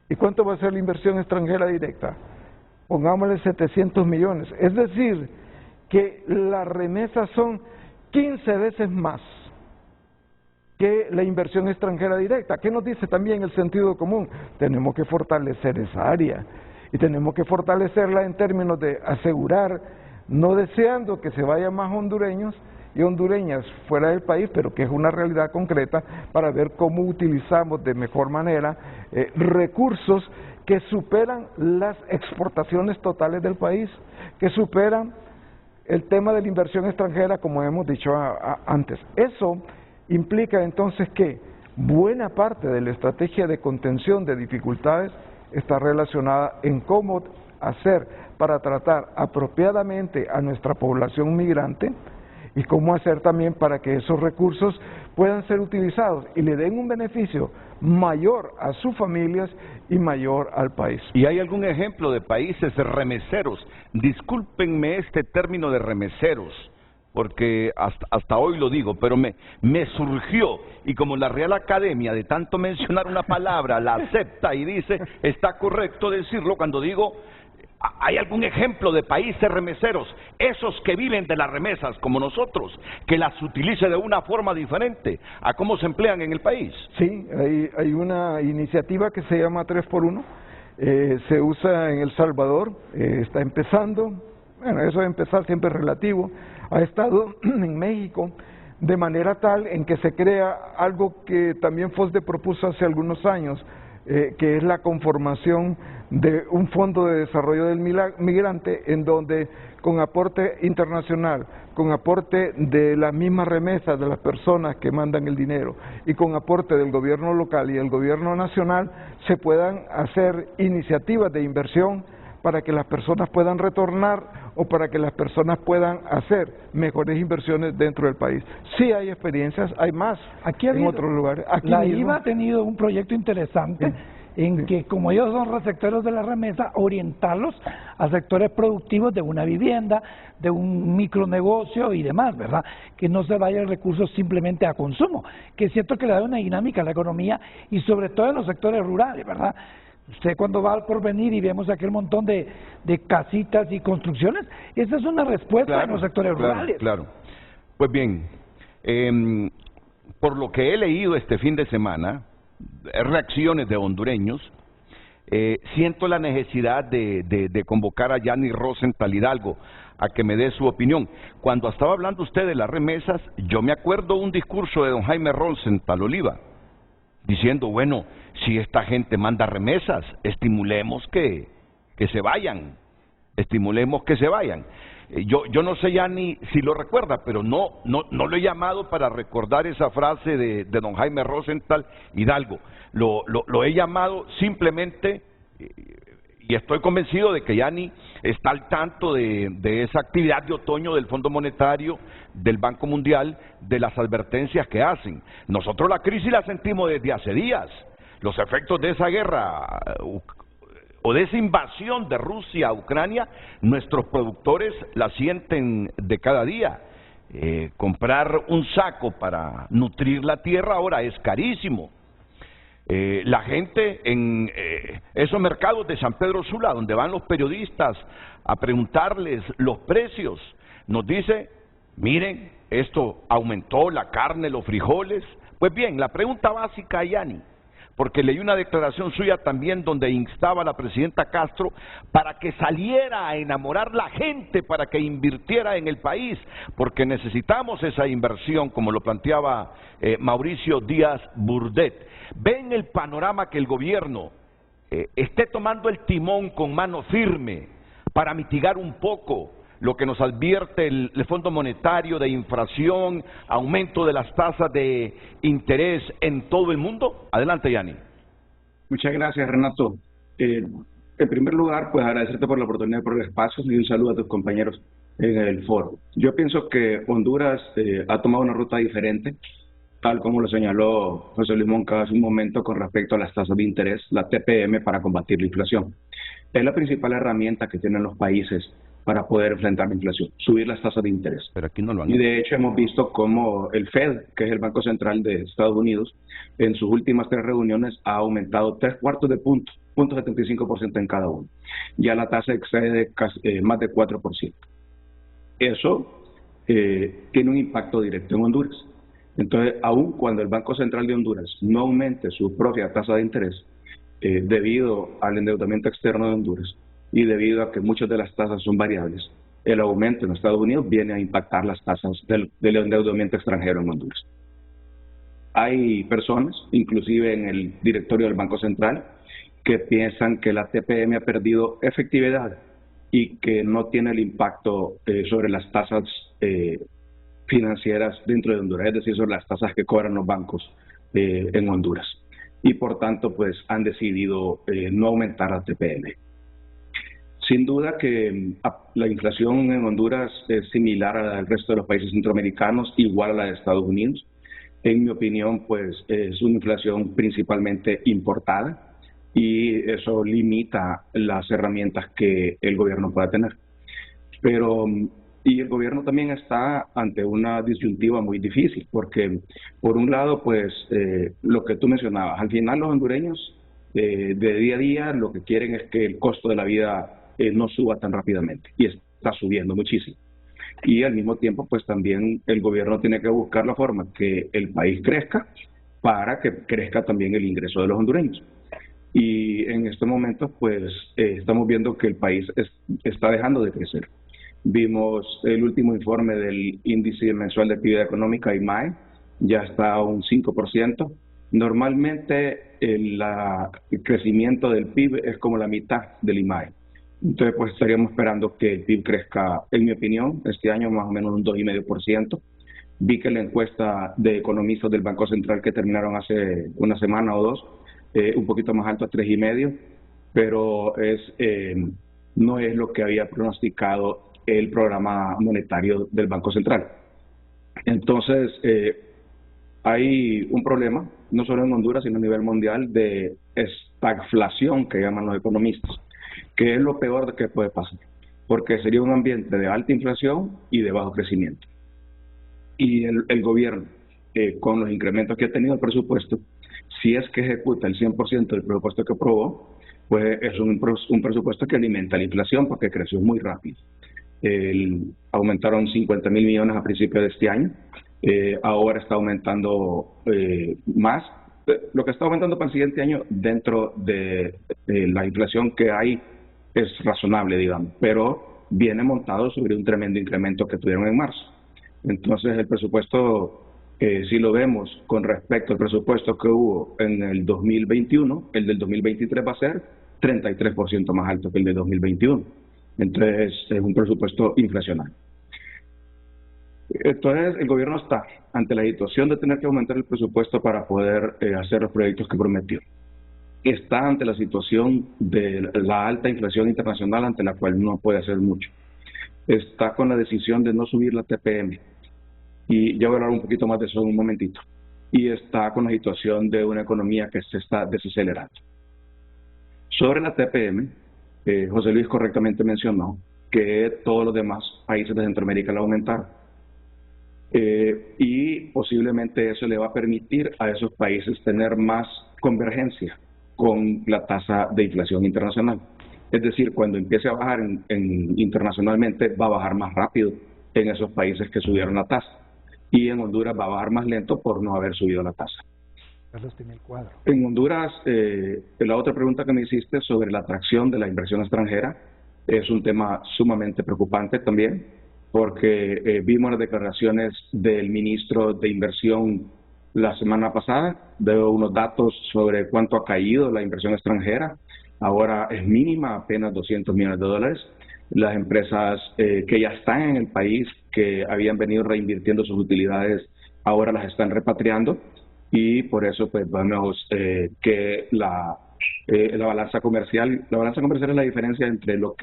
¿Y cuánto va a ser la inversión extranjera directa? Pongámosle 700 millones. Es decir, que las remesas son 15 veces más que la inversión extranjera directa. ¿Qué nos dice también el sentido común? Tenemos que fortalecer esa área, y tenemos que fortalecerla en términos de asegurar, no deseando que se vayan más hondureños y hondureñas fuera del país, pero que es una realidad concreta, para ver cómo utilizamos de mejor manera recursos que superan las exportaciones totales del país, que superan el tema de la inversión extranjera, como hemos dicho antes. Eso implica entonces que buena parte de la estrategia de contención de dificultades está relacionada en cómo hacer para tratar apropiadamente a nuestra población migrante, y cómo hacer también para que esos recursos puedan ser utilizados y le den un beneficio mayor a sus familias y mayor al país. ¿Y hay algún ejemplo de países remeseros? Discúlpenme este término de remeseros, porque hasta hoy lo digo, pero me surgió, y como la Real Academia de tanto mencionar una palabra la acepta y dice, está correcto decirlo, cuando digo, ¿hay algún ejemplo de países remeseros, esos que viven de las remesas como nosotros, que las utilice de una forma diferente a cómo se emplean en el país? Sí, hay una iniciativa que se llama 3x1, se usa en El Salvador, está empezando, bueno, eso de empezar siempre es relativo, ha estado en México, de manera tal en que se crea algo que también FOSDE propuso hace algunos años, que es la conformación de un fondo de desarrollo del migrante, en donde con aporte internacional, con aporte de las mismas remesas de las personas que mandan el dinero y con aporte del gobierno local y el gobierno nacional, se puedan hacer iniciativas de inversión para que las personas puedan retornar o para que las personas puedan hacer mejores inversiones dentro del país. Sí hay experiencias, hay más aquí en otros lugares. Aquí la mismo. IVA ha tenido un proyecto interesante en que como ellos son receptores de la remesa, orientarlos a sectores productivos de una vivienda, de un micronegocio y demás, ¿verdad? Que no se vaya el recurso simplemente a consumo, que es cierto que le da una dinámica a la economía y sobre todo en los sectores rurales, ¿verdad? Usted cuando va al Porvenir y vemos aquel montón de casitas y construcciones, esa es una respuesta en los sectores rurales. Claro. Pues bien, por lo que he leído este fin de semana, reacciones de hondureños, siento la necesidad de convocar a Yanni Rosenthal Hidalgo a que me dé su opinión. Cuando estaba hablando usted de las remesas, yo me acuerdo un discurso de don Jaime Rosenthal Oliva, diciendo, bueno, si esta gente manda remesas, estimulemos que se vayan, estimulemos que se vayan. Yo no sé ya ni si lo recuerda, pero no lo he llamado para recordar esa frase de don Jaime Rosenthal Hidalgo. Lo he llamado simplemente, y estoy convencido de que Yanni está al tanto de esa actividad de otoño del Fondo Monetario, del Banco Mundial, de las advertencias que hacen. Nosotros la crisis la sentimos desde hace días. Los efectos de esa guerra o de esa invasión de Rusia a Ucrania, nuestros productores la sienten de cada día. Comprar un saco para nutrir la tierra ahora es carísimo. La gente en esos mercados de San Pedro Sula, donde van los periodistas a preguntarles los precios, nos dice, miren, esto aumentó la carne, los frijoles. Pues bien, la pregunta básica, Yanni, porque leí una declaración suya también donde instaba a la presidenta Castro para que saliera a enamorar la gente, para que invirtiera en el país, porque necesitamos esa inversión, como lo planteaba Mauricio Díaz Burdet. ¿Ven el panorama que el gobierno esté tomando el timón con mano firme para mitigar un poco lo que nos advierte el Fondo Monetario de inflación, aumento de las tasas de interés en todo el mundo? Adelante, Yanni. Muchas gracias, Renato. En primer lugar, pues agradecerte por la oportunidad, por el espacio y un saludo a tus compañeros en el foro. Yo pienso que Honduras ha tomado una ruta diferente, tal como lo señaló José Luis Moncada hace un momento con respecto a las tasas de interés, la TPM, para combatir la inflación. Es la principal herramienta que tienen los países para poder enfrentar la inflación, subir las tasas de interés. Pero aquí no lo han hecho. Y de hecho hemos visto cómo el Fed, que es el Banco Central de Estados Unidos, en sus últimas 3 reuniones ha aumentado 3/4 de punto, 0.75% en cada uno. Ya la tasa excede más de 4%. Eso tiene un impacto directo en Honduras. Entonces, aun cuando el Banco Central de Honduras no aumente su propia tasa de interés, debido al endeudamiento externo de Honduras y debido a que muchas de las tasas son variables, el aumento en Estados Unidos viene a impactar las tasas del endeudamiento extranjero en Honduras. Hay personas, inclusive en el directorio del Banco Central, que piensan que la TPM ha perdido efectividad y que no tiene el impacto sobre las tasas financieras dentro de Honduras, es decir, sobre las tasas que cobran los bancos en Honduras. Y por tanto, pues han decidido no aumentar la TPM. Sin duda que la inflación en Honduras es similar a la del resto de los países centroamericanos, igual a la de Estados Unidos. En mi opinión, pues es una inflación principalmente importada y eso limita las herramientas que el gobierno pueda tener. Y el gobierno también está ante una disyuntiva muy difícil, porque por un lado, pues lo que tú mencionabas, al final los hondureños de día a día lo que quieren es que el costo de la vida no suba tan rápidamente, y está subiendo muchísimo. Y al mismo tiempo, pues también el gobierno tiene que buscar la forma que el país crezca para que crezca también el ingreso de los hondureños. Y en estos momentos, pues estamos viendo que el país está dejando de crecer. Vimos el último informe del índice mensual de actividad económica, IMAE, ya está a un 5%. Normalmente el crecimiento del PIB es como la mitad del IMAE. Entonces, pues estaríamos esperando que el PIB crezca, en mi opinión, este año más o menos un 2,5%. Vi que la encuesta de economistas del Banco Central que terminaron hace una semana o dos, un poquito más alto, a 3,5%, pero no es lo que había pronosticado el programa monetario del Banco Central. Entonces, hay un problema, no solo en Honduras, sino a nivel mundial, de estagflación que llaman los economistas, que es lo peor que puede pasar, porque sería un ambiente de alta inflación y de bajo crecimiento. Y el gobierno, con los incrementos que ha tenido el presupuesto, si es que ejecuta el 100% del presupuesto que aprobó, pues es un presupuesto que alimenta la inflación porque creció muy rápido. Aumentaron 50.000 millones a principios de este año, ahora está aumentando más. Lo que está aumentando para el siguiente año dentro de la inflación que hay es razonable, digamos, pero viene montado sobre un tremendo incremento que tuvieron en marzo. Entonces el presupuesto, si lo vemos con respecto al presupuesto que hubo en el 2021, el del 2023 va a ser 33% más alto que el de 2021. Entonces es un presupuesto inflacionario. Entonces el gobierno está ante la situación de tener que aumentar el presupuesto para poder hacer los proyectos que prometió. Está ante la situación de la alta inflación internacional ante la cual no puede hacer mucho. Está con la decisión de no subir la TPM. Y ya voy a hablar un poquito más de eso en un momentito. Y está con la situación de una economía que se está desacelerando. Sobre la TPM, José Luis correctamente mencionó que todos los demás países de Centroamérica la aumentaron. Y posiblemente eso le va a permitir a esos países tener más convergencia con la tasa de inflación internacional. Es decir, cuando empiece a bajar internacionalmente, va a bajar más rápido en esos países que subieron la tasa. Y en Honduras va a bajar más lento por no haber subido la tasa. En Honduras, la otra pregunta que me hiciste sobre la atracción de la inversión extranjera es un tema sumamente preocupante también, porque vimos las declaraciones del ministro de Inversión la semana pasada, de unos datos sobre cuánto ha caído la inversión extranjera. Ahora es mínima, apenas $200 millones. Las empresas que ya están en el país, que habían venido reinvirtiendo sus utilidades, ahora las están repatriando, y por eso pues vemos que la balanza comercial es la diferencia entre los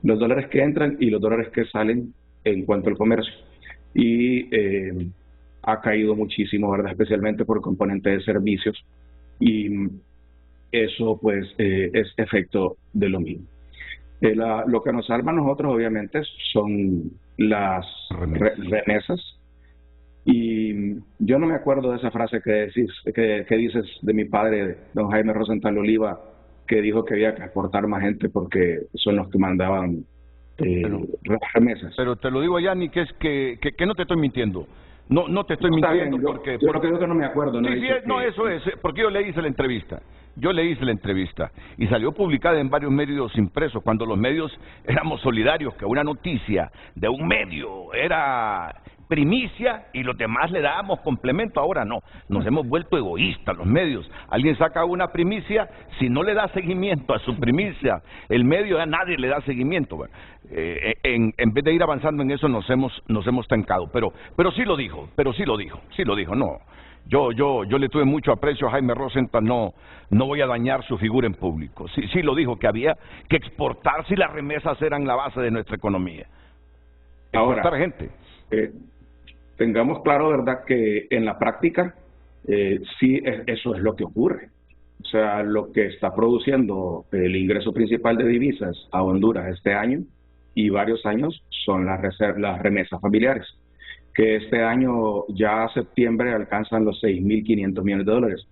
dólares que entran y los dólares que salen en cuanto al comercio, y ha caído muchísimo, ¿verdad? Especialmente por componente de servicios, y eso pues es efecto de lo mismo. Lo que nos salva a nosotros obviamente son las remesas, y yo no me acuerdo de esa frase que dices de mi padre, don Jaime Rosenthal Oliva, que dijo que había que exportar más gente porque son los que mandaban remesas. Pero te lo digo, Yanni, que no te estoy mintiendo. No te estoy mintiendo, porque... Yo creo que no me acuerdo. Sí, eso es, porque yo le hice la entrevista. Y salió publicada en varios medios impresos, cuando los medios éramos solidarios, que una noticia de un medio era primicia y los demás le dábamos complemento. Ahora no, nos hemos vuelto egoístas los medios. Alguien saca una primicia, si no le da seguimiento a su primicia, el medio, a nadie le da seguimiento. En vez de ir avanzando en eso nos hemos estancado. Pero sí lo dijo, no. Yo le tuve mucho aprecio a Jaime Rosenthal, no voy a dañar su figura en público. Sí lo dijo, que había que exportar si las remesas eran la base de nuestra economía. Exportar ahora, gente. Tengamos claro, ¿verdad?, que en la práctica sí eso es lo que ocurre. O sea, lo que está produciendo el ingreso principal de divisas a Honduras este año y varios años son las remesas familiares, que este año ya a septiembre alcanzan los $6.500 millones,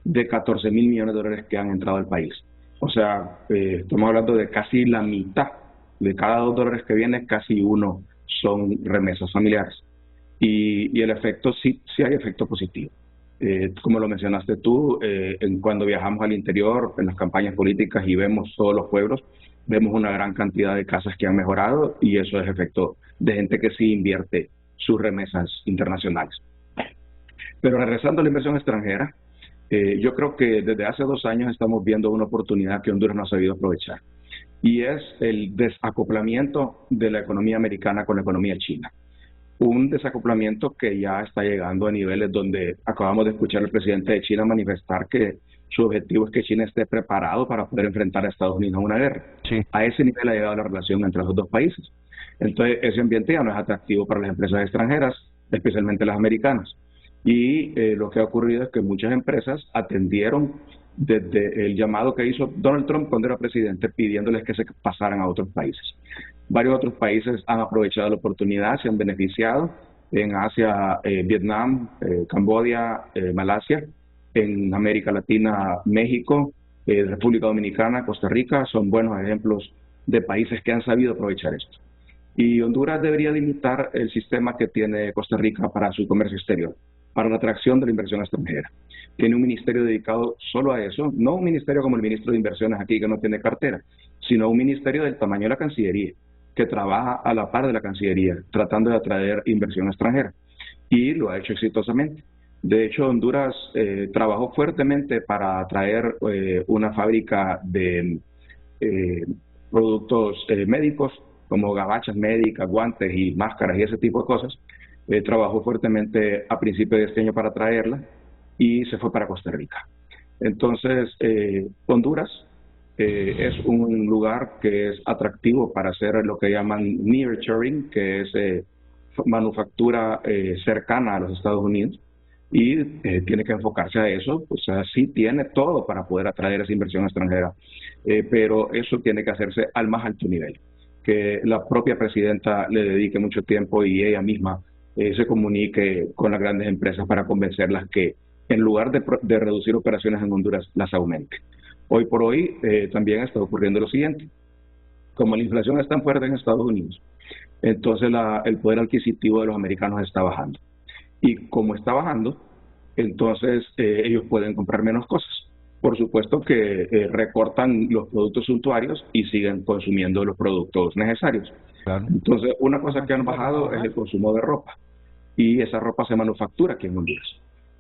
de $14.000 millones que han entrado al país. O sea, estamos hablando de casi la mitad de cada $2 que viene, casi uno son remesas familiares. Y el efecto, sí hay efecto positivo. Como lo mencionaste tú, cuando viajamos al interior, en las campañas políticas y vemos todos los pueblos, vemos una gran cantidad de casas que han mejorado, y eso es efecto de gente que sí invierte sus remesas internacionales. Pero regresando a la inversión extranjera, yo creo que desde hace 2 años estamos viendo una oportunidad que Honduras no ha sabido aprovechar, y es el desacoplamiento de la economía americana con la economía china. Un desacoplamiento que ya está llegando a niveles donde acabamos de escuchar al presidente de China manifestar que su objetivo es que China esté preparado para poder enfrentar a Estados Unidos en una guerra. Sí. A ese nivel ha llegado la relación entre los dos países. Entonces, ese ambiente ya no es atractivo para las empresas extranjeras, especialmente las americanas. Y lo que ha ocurrido es que muchas empresas atendieron desde el llamado que hizo Donald Trump cuando era presidente, pidiéndoles que se pasaran a otros países. Varios otros países han aprovechado la oportunidad, se han beneficiado. En Asia, Vietnam, Camboya, Malasia. En América Latina, México, República Dominicana, Costa Rica, son buenos ejemplos de países que han sabido aprovechar esto. Y Honduras debería limitar el sistema que tiene Costa Rica para su comercio exterior, para la atracción de la inversión extranjera. Tiene un ministerio dedicado solo a eso, no un ministerio como el ministro de Inversiones aquí que no tiene cartera, sino un ministerio del tamaño de la Cancillería, que trabaja a la par de la Cancillería, tratando de atraer inversión extranjera. Y lo ha hecho exitosamente. De hecho, Honduras trabajó fuertemente para atraer una fábrica de productos médicos, como gabachas médicas, guantes y máscaras y ese tipo de cosas. Trabajó fuertemente a principios de este año para traerla y se fue para Costa Rica. Entonces, Honduras es un lugar que es atractivo para hacer lo que llaman nearshoring, que es manufactura cercana a los Estados Unidos, y tiene que enfocarse a eso. O sea, sí tiene todo para poder atraer esa inversión extranjera, pero eso tiene que hacerse al más alto nivel, que la propia presidenta le dedique mucho tiempo y ella misma se comunique con las grandes empresas para convencerlas que en lugar de reducir operaciones en Honduras, las aumente. Hoy por hoy también está ocurriendo lo siguiente: como la inflación es tan fuerte en Estados Unidos, entonces el poder adquisitivo de los americanos está bajando. Y como está bajando, entonces ellos pueden comprar menos cosas. Por supuesto que recortan los productos suntuarios y siguen consumiendo los productos necesarios. Claro. Entonces, una cosa que han bajado es el consumo de ropa. Y esa ropa se manufactura aquí en Honduras.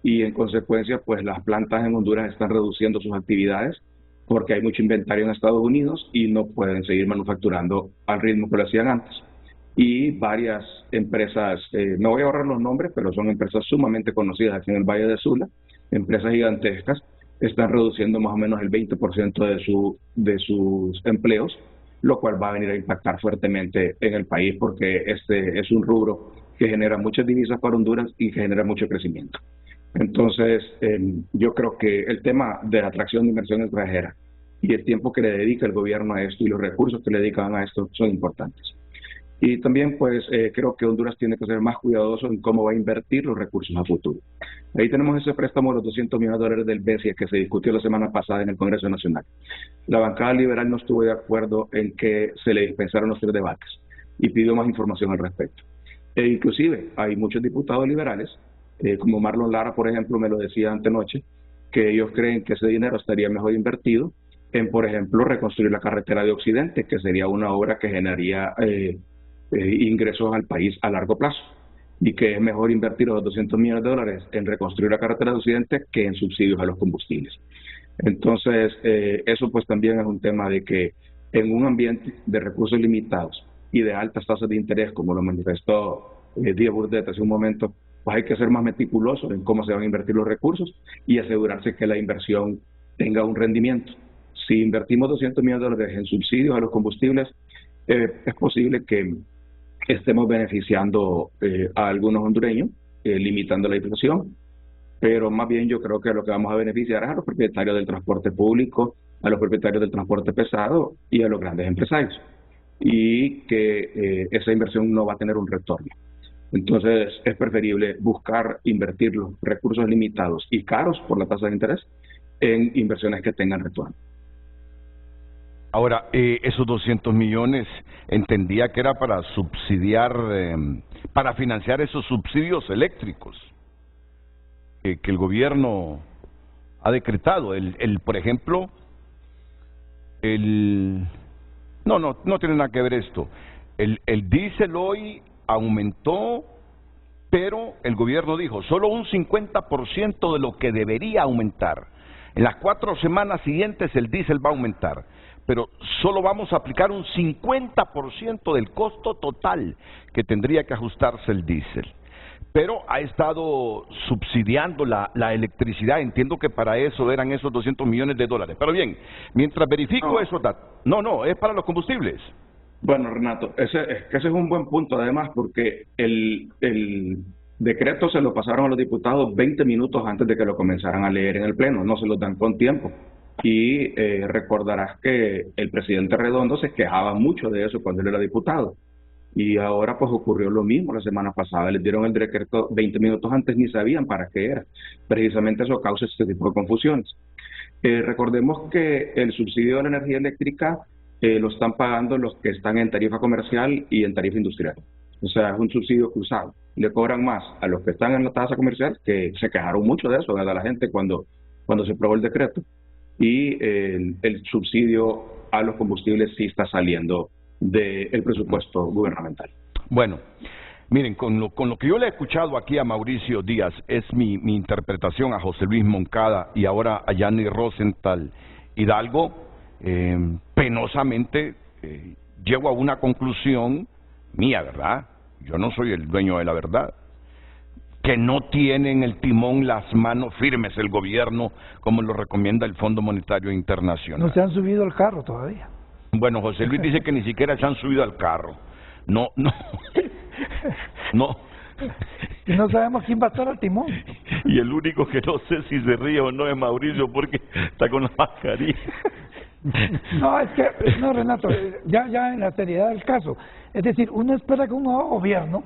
Y en consecuencia, pues las plantas en Honduras están reduciendo sus actividades porque hay mucho inventario en Estados Unidos y no pueden seguir manufacturando al ritmo que lo hacían antes. Y varias empresas, no voy a ahorrar los nombres, pero son empresas sumamente conocidas aquí en el Valle de Sula, empresas gigantescas, están reduciendo más o menos el 20% de sus empleos, lo cual va a venir a impactar fuertemente en el país porque este es un rubro que genera muchas divisas para Honduras y que genera mucho crecimiento. Entonces, yo creo que el tema de la atracción de inversión extranjera y el tiempo que le dedica el gobierno a esto y los recursos que le dedican a esto son importantes. Y también, pues, creo que Honduras tiene que ser más cuidadoso en cómo va a invertir los recursos a futuro. Ahí tenemos ese préstamo de los $200 millones del BESIA que se discutió la semana pasada en el Congreso Nacional. La bancada liberal no estuvo de acuerdo en que se le dispensaron los 3 debates y pidió más información al respecto. E inclusive, hay muchos diputados liberales, como Marlon Lara, por ejemplo, me lo decía antenoche, que ellos creen que ese dinero estaría mejor invertido en, por ejemplo, reconstruir la carretera de Occidente, que sería una obra que generaría ingresos al país a largo plazo, y que es mejor invertir los $200 millones en reconstruir la carretera de Occidente que en subsidios a los combustibles. Entonces, eso pues también es un tema de que en un ambiente de recursos limitados y de altas tasas de interés, como lo manifestó Díaz Burdett hace un momento, pues hay que ser más meticulosos en cómo se van a invertir los recursos y asegurarse que la inversión tenga un rendimiento. Si invertimos $200 millones en subsidios a los combustibles, es posible que estemos beneficiando a algunos hondureños, limitando la inflación, pero más bien yo creo que lo que vamos a beneficiar es a los propietarios del transporte público, a los propietarios del transporte pesado y a los grandes empresarios, y que esa inversión no va a tener un retorno. Entonces es preferible buscar invertir los recursos limitados y caros por la tasa de interés en inversiones que tengan retorno. Ahora, esos 200 millones entendía que era para subsidiar, para financiar esos subsidios eléctricos que el gobierno ha decretado. Por ejemplo, no tiene nada que ver esto. El diésel hoy aumentó, pero el gobierno dijo solo un 50% de lo que debería aumentar. En las 4 semanas siguientes el diésel va a aumentar, pero solo vamos a aplicar un 50% del costo total que tendría que ajustarse el diésel. Pero ha estado subsidiando la electricidad. Entiendo que para eso eran esos $200 millones. Pero bien, mientras verifico esos datos... No, es para los combustibles. Bueno, Renato, ese es un buen punto además, porque decreto se lo pasaron a los diputados 20 minutos antes de que lo comenzaran a leer en el Pleno, no se los dan con tiempo. Y recordarás que el presidente Redondo se quejaba mucho de eso cuando él era diputado. Y ahora pues ocurrió lo mismo la semana pasada, les dieron el decreto 20 minutos antes, ni sabían para qué era. Precisamente eso causa este tipo de confusiones. Recordemos que el subsidio de la energía eléctrica lo están pagando los que están en tarifa comercial y en tarifa industrial. O sea, es un subsidio cruzado. Le cobran más a los que están en la tasa comercial, que se quejaron mucho de eso, ¿verdad? La gente cuando se aprobó el decreto. Y el subsidio a los combustibles sí está saliendo del presupuesto gubernamental. Bueno, miren, con lo que yo le he escuchado aquí a Mauricio Díaz, es mi interpretación a José Luis Moncada y ahora a Yanni Rosenthal Hidalgo, penosamente llego a una conclusión mía, ¿verdad? Yo no soy el dueño de la verdad. Que no tienen el timón, las manos firmes el gobierno, como lo recomienda el Fondo Monetario Internacional. No se han subido al carro todavía. Bueno, José Luis dice que ni siquiera se han subido al carro. No. Y no sabemos quién va a estar al timón. Y el único que no sé si se ríe o no es Mauricio, porque está con la mascarilla. No, es que, no, Renato, ya en la seriedad del caso. Es decir, uno espera que un nuevo gobierno,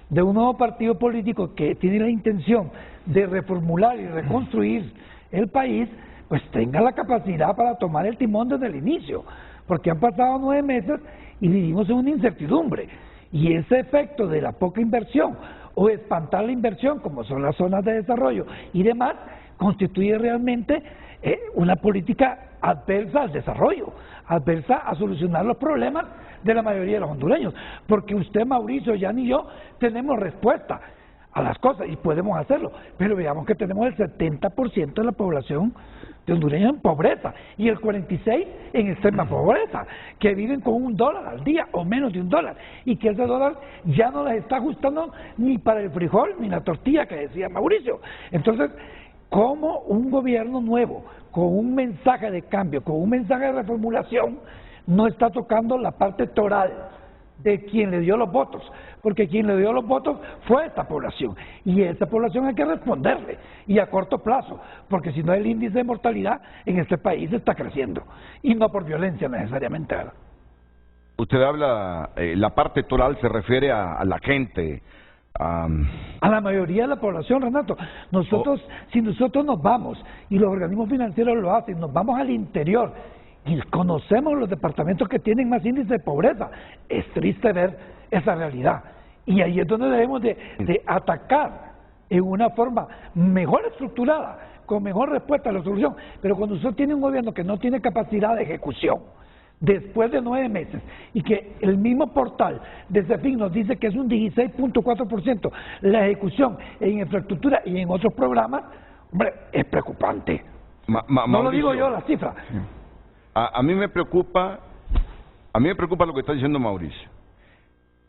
de un nuevo partido político que tiene la intención de reformular y reconstruir el país, pues tenga la capacidad para tomar el timón desde el inicio. Porque han pasado 9 meses y vivimos en una incertidumbre. Y ese efecto de la poca inversión o espantar la inversión, como son las zonas de desarrollo y demás, constituye realmente una política adversa al desarrollo, adversa a solucionar los problemas de la mayoría de los hondureños. Porque usted, Mauricio, Jan y yo tenemos respuesta a las cosas y podemos hacerlo, pero veamos que tenemos el 70% de la población de hondureños en pobreza y el 46% en extrema pobreza, que viven con $1 al día o menos de $1, y que ese dólar ya no les está ajustando ni para el frijol ni la tortilla que decía Mauricio. Entonces, ¿cómo un gobierno nuevo, con un mensaje de cambio, con un mensaje de reformulación, no está tocando la parte toral de quien le dio los votos? Porque quien le dio los votos fue esta población, y esa población hay que responderle, y a corto plazo, porque si no el índice de mortalidad en este país está creciendo, y no por violencia necesariamente. Usted habla, la parte toral se refiere a la gente, a la mayoría de la población, Renato. Nosotros, si nosotros nos vamos, y los organismos financieros lo hacen, nos vamos al interior, y conocemos los departamentos que tienen más índice de pobreza, es triste ver esa realidad, y ahí es donde debemos de atacar en una forma mejor estructurada, con mejor respuesta a la solución. Pero cuando usted tiene un gobierno que no tiene capacidad de ejecución después de 9 meses, y que el mismo portal de CEFIN nos dice que es un 16.4% la ejecución en infraestructura y en otros programas, hombre, es preocupante. No lo digo yo, la cifra. A mí me preocupa lo que está diciendo Mauricio.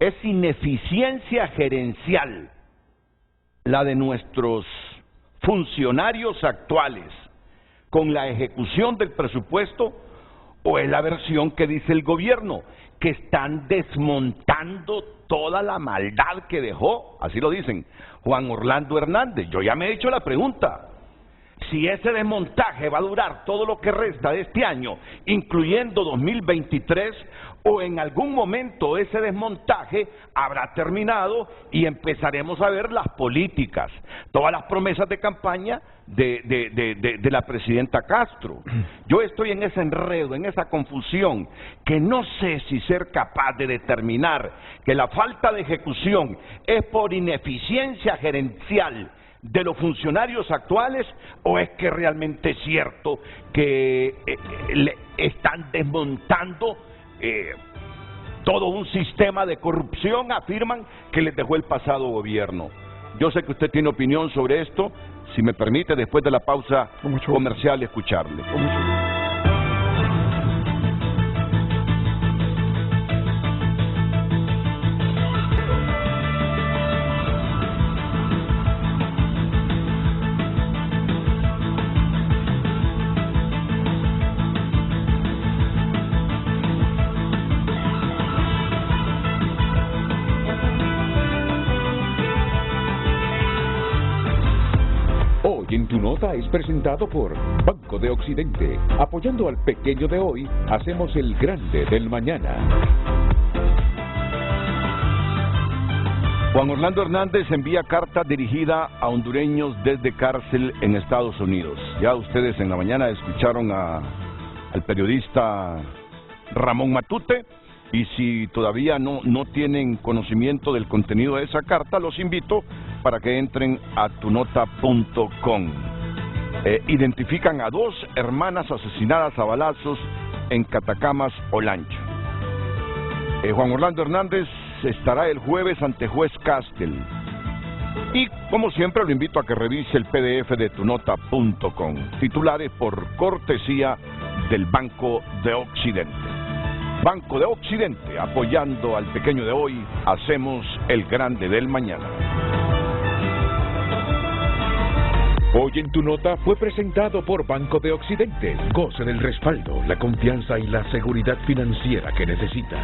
Es ineficiencia gerencial la de nuestros funcionarios actuales con la ejecución del presupuesto, o es la versión que dice el gobierno, que están desmontando toda la maldad que dejó, así lo dicen, Juan Orlando Hernández. Yo ya me he hecho la pregunta. Si ese desmontaje va a durar todo lo que resta de este año, incluyendo 2023, o en algún momento ese desmontaje habrá terminado y empezaremos a ver las políticas, todas las promesas de campaña de la presidenta Castro. Yo estoy en ese enredo, en esa confusión, que no sé si ser capaz de determinar que la falta de ejecución es por ineficiencia gerencial de los funcionarios actuales, o es que realmente es cierto que le están desmontando todo un sistema de corrupción, afirman, que les dejó el pasado gobierno. Yo sé que usted tiene opinión sobre esto, si me permite, después de la pausa comercial, escucharle. Hoy en tu nota es presentado por Banco de Occidente. Apoyando al pequeño de hoy, hacemos el grande del mañana. Juan Orlando Hernández envía carta dirigida a hondureños desde cárcel en Estados Unidos. Ya ustedes en la mañana escucharon al periodista Ramón Matute, y si todavía no tienen conocimiento del contenido de esa carta, los invito para que entren a tunota.com. Identifican a 2 hermanas asesinadas a balazos en Catacamas, Olancho. Juan Orlando Hernández estará el jueves ante juez Castel. Y como siempre lo invito a que revise el PDF de tunota.com. Titulares por cortesía del Banco de Occidente. Banco de Occidente, apoyando al pequeño de hoy, hacemos el grande del mañana. Hoy en tu nota fue presentado por Banco de Occidente. Goce del respaldo, la confianza y la seguridad financiera que necesita.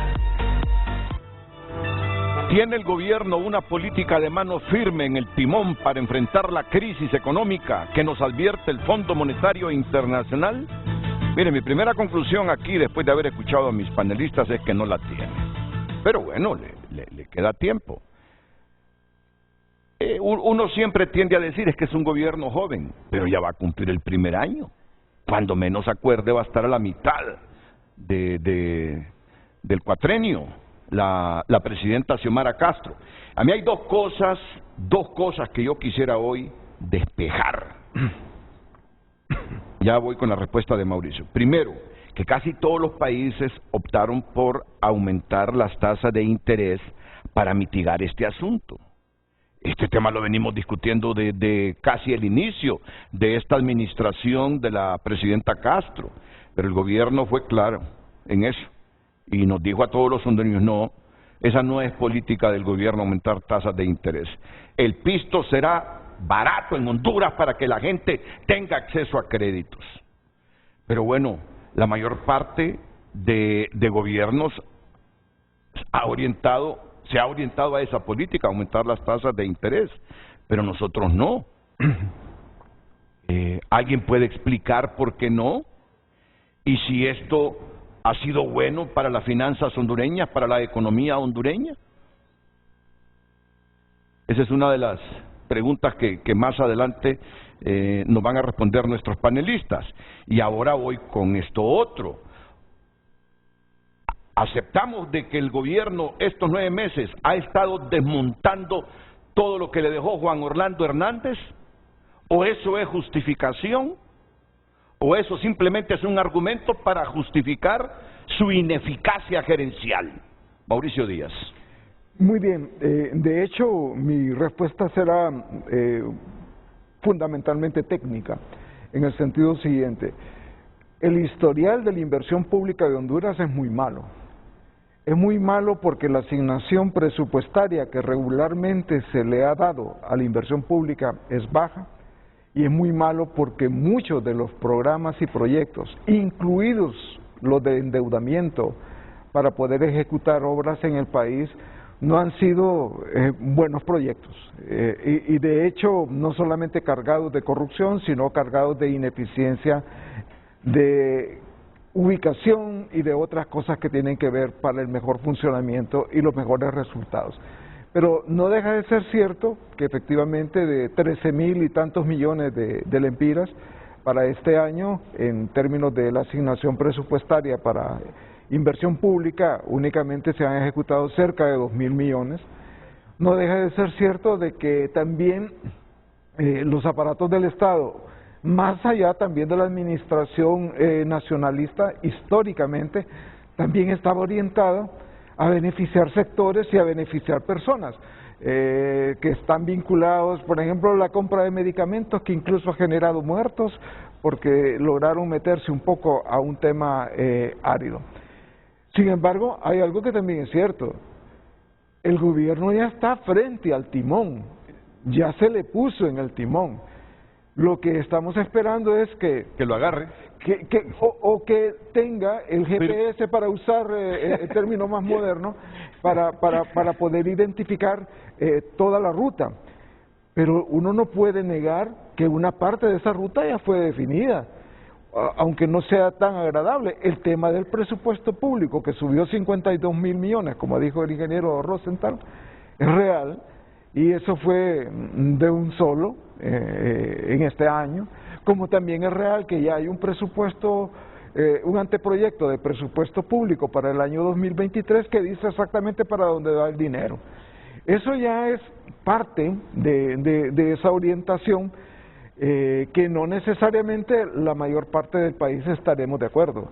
¿Tiene el gobierno una política de mano firme en el timón para enfrentar la crisis económica que nos advierte el Fondo Monetario Internacional? Mire, mi primera conclusión aquí, después de haber escuchado a mis panelistas, es que no la tiene. Pero bueno, le queda tiempo. Uno siempre tiende a decir es que es un gobierno joven, pero ya va a cumplir el primer año. Cuando menos acuerde va a estar a la mitad del cuatrenio, la presidenta Xiomara Castro. A mí hay dos cosas que yo quisiera hoy despejar. Ya voy con la respuesta de Mauricio. Primero, que casi todos los países optaron por aumentar las tasas de interés para mitigar este asunto. Este tema lo venimos discutiendo desde casi el inicio de esta administración de la presidenta Castro, pero el gobierno fue claro en eso y nos dijo a todos los hondureños, no, esa no es política del gobierno aumentar tasas de interés. El pisto será barato en Honduras para que la gente tenga acceso a créditos. Pero bueno, la mayor parte de gobiernos se ha orientado a esa política, aumentar las tasas de interés, pero nosotros no. ¿Alguien puede explicar por qué no? Y si esto ha sido bueno para las finanzas hondureñas, para la economía hondureña. Esa es una de las preguntas que más adelante nos van a responder nuestros panelistas. Y ahora voy con esto otro. ¿Aceptamos de que el gobierno estos 9 meses ha estado desmontando todo lo que le dejó Juan Orlando Hernández? ¿O eso es justificación? ¿O eso simplemente es un argumento para justificar su ineficacia gerencial? Mauricio Díaz. Muy bien, de hecho mi respuesta será fundamentalmente técnica, en el sentido siguiente. El historial de la inversión pública de Honduras es muy malo. Es muy malo porque la asignación presupuestaria que regularmente se le ha dado a la inversión pública es baja, y es muy malo porque muchos de los programas y proyectos, incluidos los de endeudamiento para poder ejecutar obras en el país, no han sido buenos proyectos y de hecho no solamente cargados de corrupción, sino cargados de ineficiencia, de ubicación y de otras cosas que tienen que ver para el mejor funcionamiento y los mejores resultados. Pero no deja de ser cierto que efectivamente de 13,000 y tantos millones de lempiras para este año, en términos de la asignación presupuestaria para inversión pública, únicamente se han ejecutado cerca de 2,000 millones. No deja de ser cierto de que también los aparatos del Estado, más allá también de la administración nacionalista, históricamente también estaba orientado a beneficiar sectores y a beneficiar personas que están vinculados, por ejemplo, a la compra de medicamentos, que incluso ha generado muertos porque lograron meterse un poco a un tema árido. Sin embargo, hay algo que también es cierto. El gobierno ya está frente al timón, ya se le puso en el timón. Lo que estamos esperando es que lo agarre. O que tenga el GPS, para usar el término más moderno, para poder identificar toda la ruta. Pero uno no puede negar que una parte de esa ruta ya fue definida, aunque no sea tan agradable. El tema del presupuesto público, que subió 52.000 millones, como dijo el ingeniero Rosenthal, es real, y eso fue de un solo en este año, como también es real que ya hay un presupuesto, un anteproyecto de presupuesto público para el año 2023 que dice exactamente para dónde va el dinero. Eso ya es parte de esa orientación que no necesariamente la mayor parte del país estaremos de acuerdo,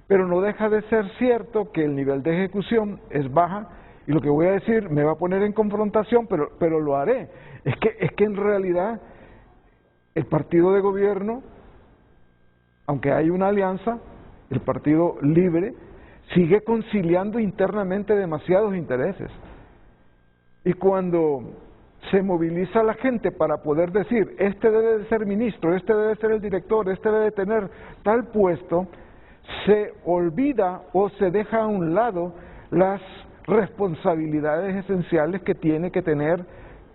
pero no deja de ser cierto que el nivel de ejecución es baja, y lo que voy a decir me va a poner en confrontación, pero lo haré. Es que en realidad el partido de gobierno, aunque hay una alianza, el Partido Libre, sigue conciliando internamente demasiados intereses. Y cuando se moviliza la gente para poder decir, este debe de ser ministro, este debe de ser el director, este debe de tener tal puesto, se olvida o se deja a un lado las responsabilidades esenciales que tiene que tener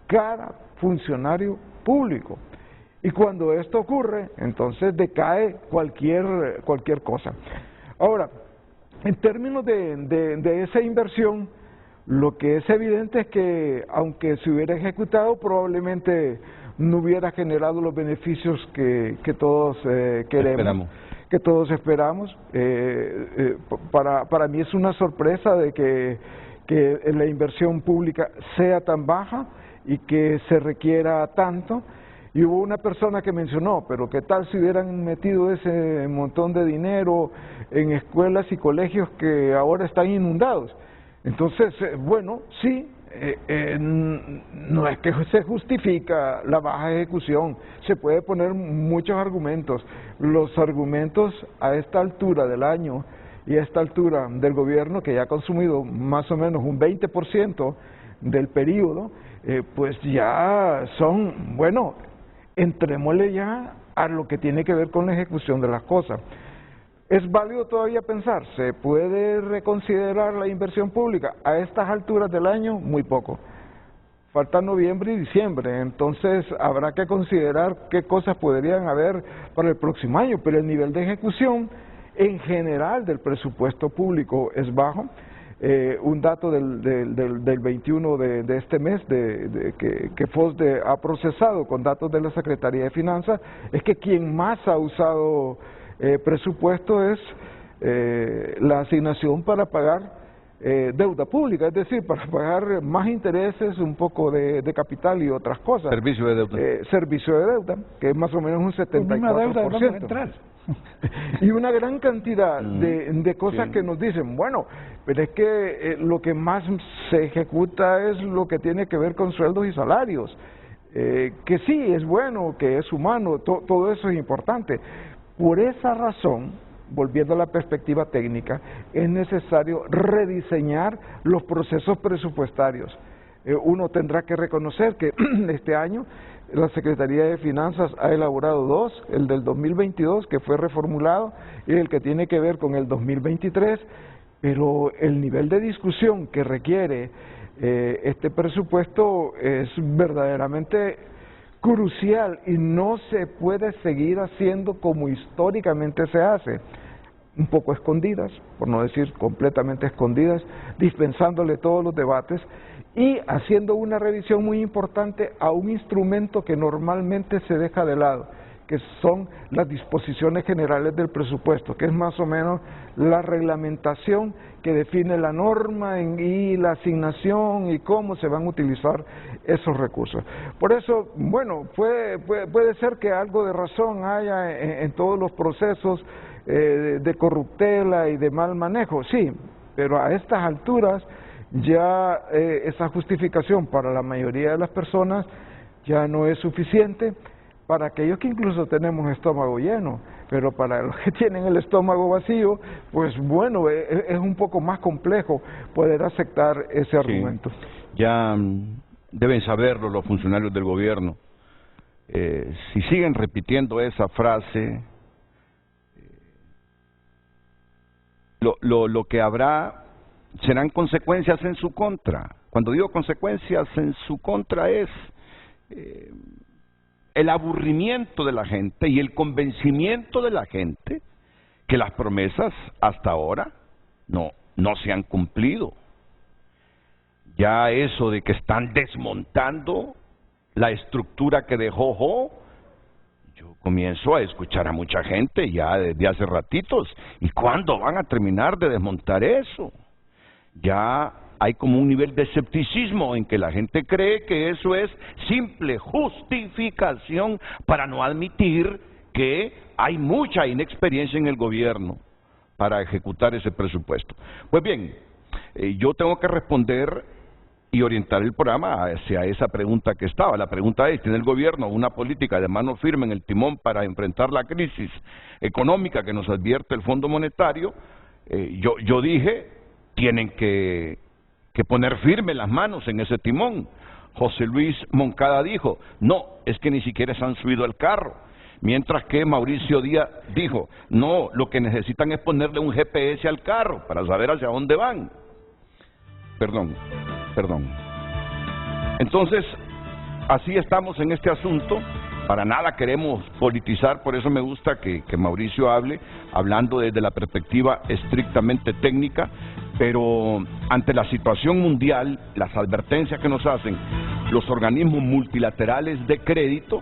cada funcionario público. Y cuando esto ocurre, entonces decae cualquier cosa. Ahora, en términos de esa inversión, lo que es evidente es que, aunque se hubiera ejecutado, probablemente no hubiera generado los beneficios que todos queremos, que todos esperamos. Para mí es una sorpresa de que la inversión pública sea tan baja y que se requiera tanto. Y hubo una persona que mencionó, pero ¿qué tal si hubieran metido ese montón de dinero en escuelas y colegios que ahora están inundados? Entonces, bueno, sí, no es que se justifica la baja ejecución, se puede poner muchos argumentos. Los argumentos a esta altura del año y a esta altura del gobierno, que ya ha consumido más o menos un 20% del periodo, pues ya son, bueno, entrémosle ya a lo que tiene que ver con la ejecución de las cosas. ¿Es válido todavía pensar? ¿Se puede reconsiderar la inversión pública? A estas alturas del año, muy poco. Falta noviembre y diciembre, entonces habrá que considerar qué cosas podrían haber para el próximo año, pero el nivel de ejecución en general del presupuesto público es bajo. Un dato del 21 de este mes que FOSDE ha procesado con datos de la Secretaría de Finanzas es que quien más ha usado presupuesto es la asignación para pagar deuda pública, es decir, para pagar más intereses, un poco de capital y otras cosas. Servicio de deuda. Servicio de deuda, que es más o menos un 74%. Y una gran cantidad de cosas que nos dicen, bueno, pero es que lo que más se ejecuta es lo que tiene que ver con sueldos y salarios, que sí, es bueno, que es humano, todo eso es importante. Por esa razón, volviendo a la perspectiva técnica, es necesario rediseñar los procesos presupuestarios. Uno tendrá que reconocer que este año la Secretaría de Finanzas ha elaborado dos, el del 2022 que fue reformulado y el que tiene que ver con el 2023, pero el nivel de discusión que requiere este presupuesto es verdaderamente crucial y no se puede seguir haciendo como históricamente se hace, un poco escondidas, por no decir completamente escondidas, dispensándole todos los debates y haciendo una revisión muy importante a un instrumento que normalmente se deja de lado, que son las disposiciones generales del presupuesto, que es más o menos la reglamentación que define la norma y la asignación y cómo se van a utilizar esos recursos. Por eso, bueno, puede ser que algo de razón haya en todos los procesos de corruptela y de mal manejo, sí, pero a estas alturas ya esa justificación para la mayoría de las personas ya no es suficiente, para aquellos que incluso tenemos estómago lleno, pero para los que tienen el estómago vacío, pues bueno, es un poco más complejo poder aceptar ese argumento. Ya deben saberlo los funcionarios del gobierno. Si siguen repitiendo esa frase, lo que habrá serán consecuencias en su contra. Cuando digo consecuencias en su contra es el aburrimiento de la gente y el convencimiento de la gente que las promesas hasta ahora no se han cumplido. Ya eso de que están desmontando la estructura que dejó Ho, yo comienzo a escuchar a mucha gente ya desde hace ratitos. ¿Y cuándo van a terminar de desmontar eso? Ya hay como un nivel de escepticismo en que la gente cree que eso es simple justificación para no admitir que hay mucha inexperiencia en el gobierno para ejecutar ese presupuesto. Pues bien, yo tengo que responder y orientar el programa hacia esa pregunta que estaba. La pregunta es, ¿tiene el gobierno una política de mano firme en el timón para enfrentar la crisis económica que nos advierte el Fondo Monetario? Yo dije, tienen que poner firme las manos en ese timón. José Luis Moncada dijo, no, es que ni siquiera se han subido al carro. Mientras que Mauricio Díaz dijo, no, lo que necesitan es ponerle un GPS al carro para saber hacia dónde van. Perdón. Entonces, así estamos en este asunto. Para nada queremos politizar, por eso me gusta que Mauricio hable, hablando desde la perspectiva estrictamente técnica, pero ante la situación mundial, las advertencias que nos hacen los organismos multilaterales de crédito,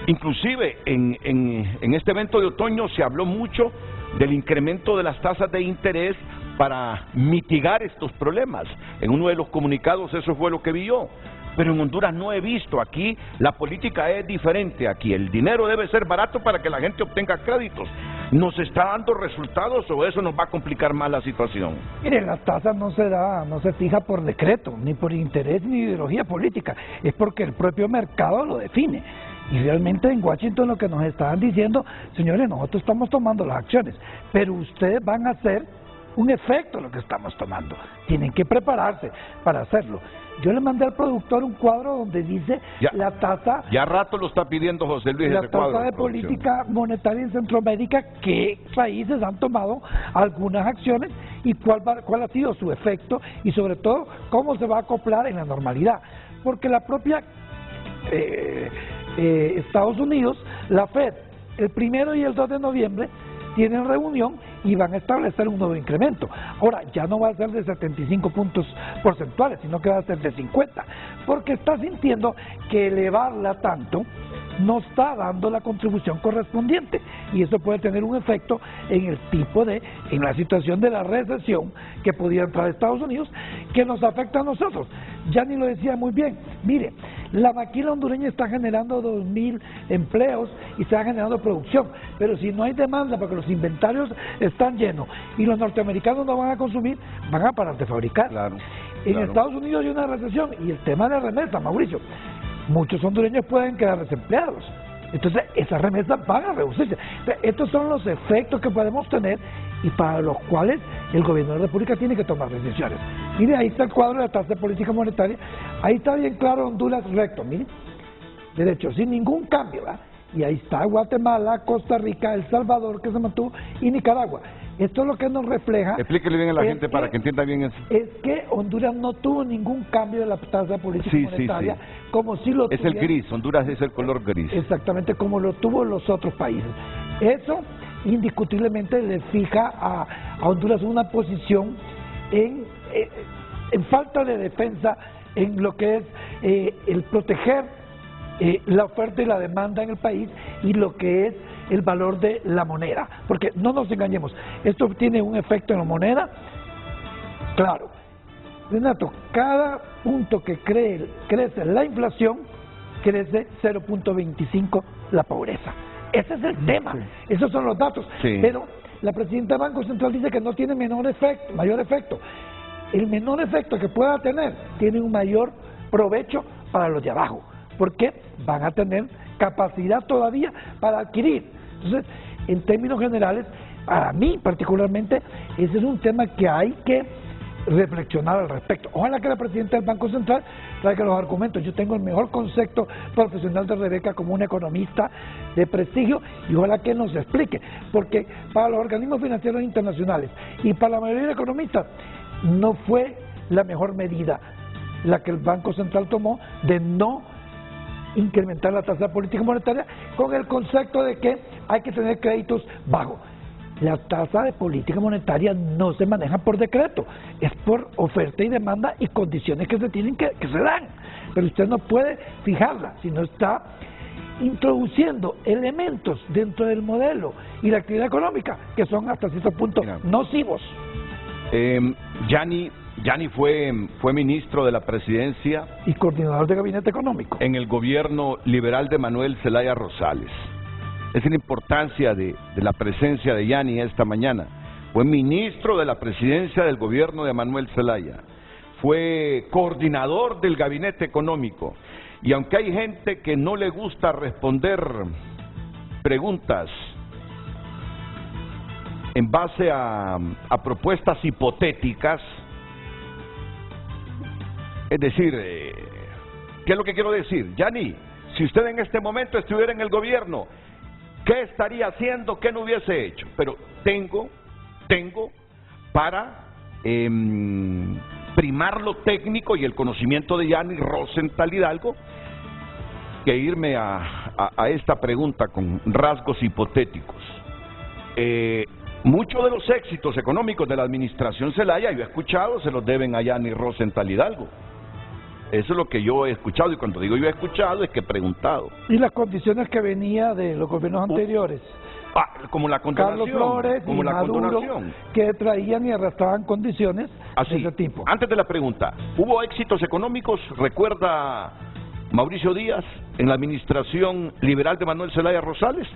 inclusive en este evento de otoño se habló mucho del incremento de las tasas de interés para mitigar estos problemas. En uno de los comunicados eso fue lo que vi yo. Pero en Honduras no he visto. Aquí la política es diferente. Aquí el dinero debe ser barato para que la gente obtenga créditos. ¿Nos está dando resultados o eso nos va a complicar más la situación? Mire, la tasa no se fija por decreto, ni por interés ni ideología política. Es porque el propio mercado lo define. Y realmente en Washington lo que nos estaban diciendo, señores, nosotros estamos tomando las acciones, pero ustedes van a hacer un efecto lo que estamos tomando. Tienen que prepararse para hacerlo. Yo le mandé al productor un cuadro donde dice la tasa... Ya rato lo está pidiendo José Luis ese cuadro. La tasa de política monetaria en Centroamérica, qué países han tomado algunas acciones y cuál ha sido su efecto y sobre todo cómo se va a acoplar en la normalidad. Porque la propia Estados Unidos, la FED, el 1 y el 2 de noviembre tienen reunión y van a establecer un nuevo incremento. Ahora, ya no va a ser de 75 puntos porcentuales, sino que va a ser de 50, porque está sintiendo que elevarla tanto no está dando la contribución correspondiente, y eso puede tener un efecto en el en la situación de la recesión que podía entrar a Estados Unidos, que nos afecta a nosotros. Gianni lo decía muy bien, mire, la maquila hondureña está generando 2.000 empleos y está generando producción, pero si no hay demanda porque los inventarios están llenos y los norteamericanos no van a consumir, van a parar de fabricar. En Estados Unidos hay una recesión y el tema de la remesa, Mauricio, muchos hondureños pueden quedar desempleados. Entonces, esas remesas van a reducirse. Estos son los efectos que podemos tener y para los cuales el gobierno de la República tiene que tomar decisiones. Mire, ahí está el cuadro de la tasa de política monetaria. Ahí está bien claro Honduras recto, mire. Derecho, sin ningún cambio, ¿verdad? Y ahí está Guatemala, Costa Rica, El Salvador, que se mantuvo, y Nicaragua. Esto es lo que nos refleja... Explíquele bien a la gente para que entienda bien eso. Es que Honduras no tuvo ningún cambio de la tasa política monetaria, como si lo es el gris, Honduras es el color gris. Exactamente, como lo tuvo los otros países. Eso, indiscutiblemente, le fija a Honduras una posición en falta de defensa en lo que es el proteger la oferta y la demanda en el país y lo que es el valor de la moneda, porque no nos engañemos, esto tiene un efecto en la moneda, claro. Renato, cada punto que crece la inflación, crece 0.25 la pobreza. Ese es el tema, esos son los datos, pero la presidenta del Banco Central dice que no tiene mayor efecto. El menor efecto que pueda tener tiene un mayor provecho para los de abajo, porque van a tener capacidad todavía para adquirir. Entonces, en términos generales, para mí particularmente, ese es un tema que hay que reflexionar al respecto. Ojalá que la presidenta del Banco Central traiga los argumentos. Yo tengo el mejor concepto profesional de Rebeca como una economista de prestigio y ojalá que nos explique, porque para los organismos financieros internacionales y para la mayoría de economistas no fue la mejor medida la que el Banco Central tomó de no incrementar la tasa de política monetaria con el concepto de que hay que tener créditos bajos. La tasa de política monetaria no se maneja por decreto, es por oferta y demanda y condiciones que se tienen que se dan. Pero usted no puede fijarla si no está introduciendo elementos dentro del modelo y la actividad económica que son hasta cierto punto nocivos. Yanni fue ministro de la presidencia y coordinador de gabinete económico en el gobierno liberal de Manuel Zelaya Rosales. Esa es la importancia de la presencia de Yanni esta mañana. Fue ministro de la presidencia del gobierno de Manuel Zelaya, fue coordinador del gabinete económico, y aunque hay gente que no le gusta responder preguntas en base a propuestas hipotéticas, es decir, ¿qué es lo que quiero decir? Yanni, si usted en este momento estuviera en el gobierno, ¿qué estaría haciendo? ¿Qué no hubiese hecho? Pero tengo para primar lo técnico y el conocimiento de Yanni Rosenthal Hidalgo que irme a esta pregunta con rasgos hipotéticos. Muchos de los éxitos económicos de la administración Zelaya, yo he escuchado, se los deben a Yanni Rosenthal Hidalgo. Eso es lo que yo he escuchado, y cuando digo yo he escuchado es que he preguntado. ¿Y las condiciones que venía de los gobiernos anteriores? Como la condonación. Carlos Flores como y la Maduro, condonación, que traían y arrastraban condiciones de ese tipo. Antes de la pregunta, ¿hubo éxitos económicos? ¿Recuerda Mauricio Díaz en la administración liberal de Manuel Zelaya Rosales?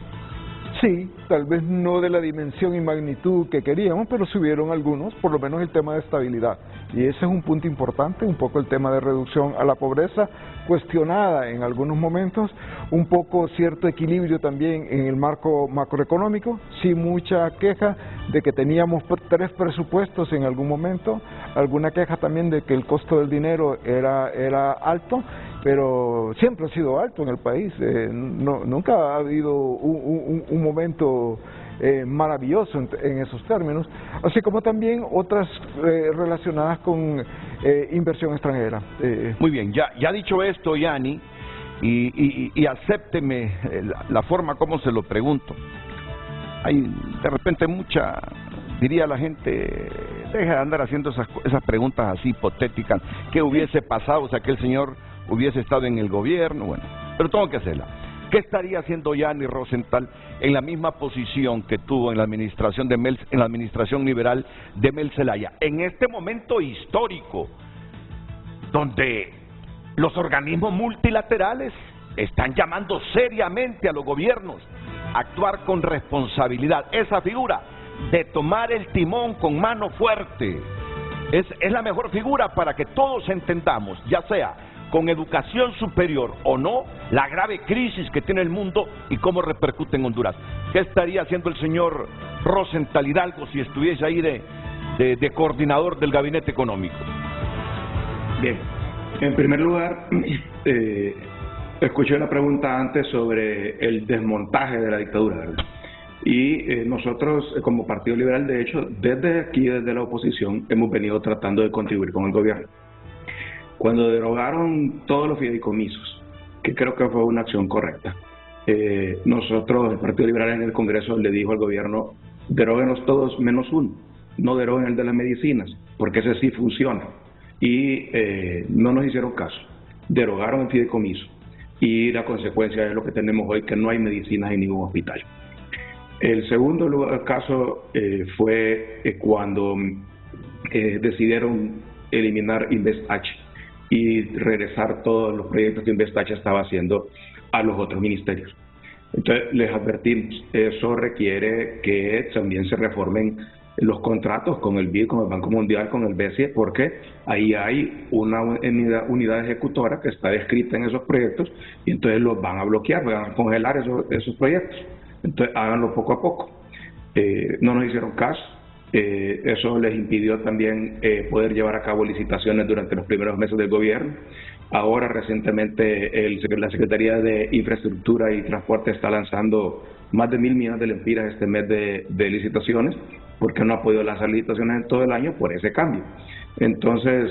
Sí, tal vez no de la dimensión y magnitud que queríamos, pero sí hubieron algunos, por lo menos el tema de estabilidad. Y ese es un punto importante, un poco el tema de reducción a la pobreza, cuestionada en algunos momentos, un poco cierto equilibrio también en el marco macroeconómico, sí mucha queja de que teníamos 3 presupuestos en algún momento, alguna queja también de que el costo del dinero era alto, pero siempre ha sido alto en el país, nunca ha habido un momento maravilloso en esos términos, así como también otras relacionadas con inversión extranjera. Muy bien, ya dicho esto, Yanni, y acépteme la forma como se lo pregunto. Hay de repente diría la gente, deja de andar haciendo esas preguntas así hipotéticas, ¿qué hubiese pasado si aquel señor hubiese estado en el gobierno? Bueno, pero tengo que hacerla. ¿Qué estaría haciendo Yanni Rosenthal en la misma posición que tuvo en la administración liberal de Mel Zelaya? En este momento histórico, donde los organismos multilaterales están llamando seriamente a los gobiernos a actuar con responsabilidad. Esa figura de tomar el timón con mano fuerte es la mejor figura para que todos entendamos, ya sea con educación superior o no, la grave crisis que tiene el mundo y cómo repercute en Honduras. ¿Qué estaría haciendo el señor Rosenthal Hidalgo si estuviese ahí de coordinador del gabinete económico? Bien, en primer lugar, escuché la pregunta antes sobre el desmontaje de la dictadura, ¿verdad? Y nosotros como Partido Liberal, de hecho, desde aquí, desde la oposición, hemos venido tratando de contribuir con el gobierno. Cuando derogaron todos los fideicomisos, que creo que fue una acción correcta, nosotros, el Partido Liberal en el Congreso, le dijo al gobierno, deróguenos todos menos uno, no deroguen el de las medicinas, porque ese sí funciona. Y no nos hicieron caso, derogaron el fideicomiso, y la consecuencia es lo que tenemos hoy, que no hay medicinas en ningún hospital. El segundo caso fue cuando decidieron eliminar InvestH y regresar todos los proyectos que InvestH estaba haciendo a los otros ministerios. Entonces les advertimos, eso requiere que también se reformen los contratos con el BID, con el Banco Mundial, con el BCE, porque ahí hay una unidad ejecutora que está descrita en esos proyectos y entonces los van a bloquear, van a congelar esos proyectos. Entonces háganlo poco a poco. No nos hicieron caso. Eso les impidió también poder llevar a cabo licitaciones durante los primeros meses del gobierno. Ahora recientemente la Secretaría de Infraestructura y Transporte está lanzando más de 1.000 millones de lempiras este mes de licitaciones, porque no ha podido lanzar licitaciones en todo el año por ese cambio. Entonces,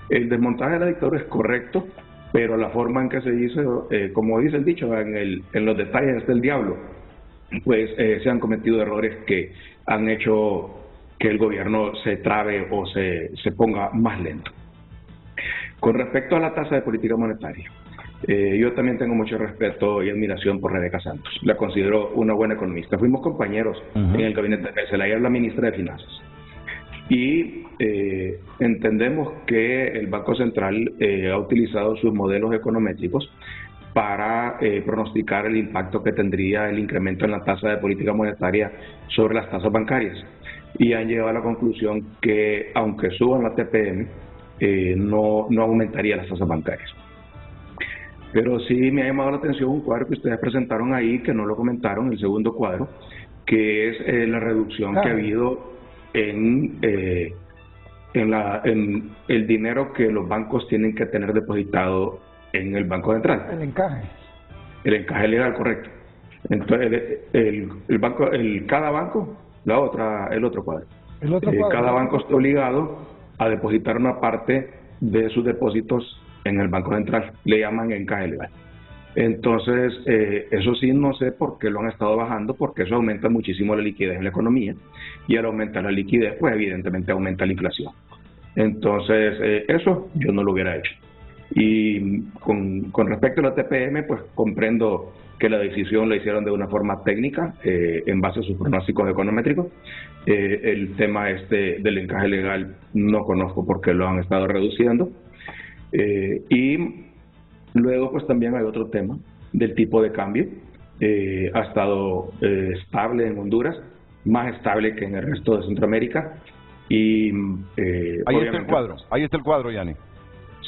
el desmontaje de la dictadura es correcto, pero la forma en que se hizo, como dice el dicho, en los detalles está el diablo, pues se han cometido errores que han hecho que el gobierno se trabe o se ponga más lento. Con respecto a la tasa de política monetaria, yo también tengo mucho respeto y admiración por Rebeca Santos. La considero una buena economista. Fuimos compañeros en el gabinete de Celaya, la ministra de Finanzas. Y entendemos que el Banco Central ha utilizado sus modelos econométricos para pronosticar el impacto que tendría el incremento en la tasa de política monetaria sobre las tasas bancarias. Y han llegado a la conclusión que, aunque suban la TPM, no aumentaría las tasas bancarias. Pero sí me ha llamado la atención un cuadro que ustedes presentaron ahí, que no lo comentaron, el segundo cuadro, que es la reducción que ha habido en el dinero que los bancos tienen que tener depositado en el Banco Central. El encaje. El encaje legal, correcto. Entonces, cada banco, el otro cuadro. Cada banco está obligado a depositar una parte de sus depósitos en el Banco Central. Le llaman encaje legal. Entonces, eso sí, no sé por qué lo han estado bajando, porque eso aumenta muchísimo la liquidez en la economía, y al aumentar la liquidez, pues evidentemente aumenta la inflación. Entonces, eso yo no lo hubiera hecho. Y con respecto a la TPM, pues comprendo que la decisión la hicieron de una forma técnica, en base a sus pronósticos econométricos. El tema del encaje legal no conozco por qué lo han estado reduciendo. Y luego pues también hay otro tema del tipo de cambio. Ha estado estable en Honduras, más estable que en el resto de Centroamérica. Y ahí está el cuadro, Yanni.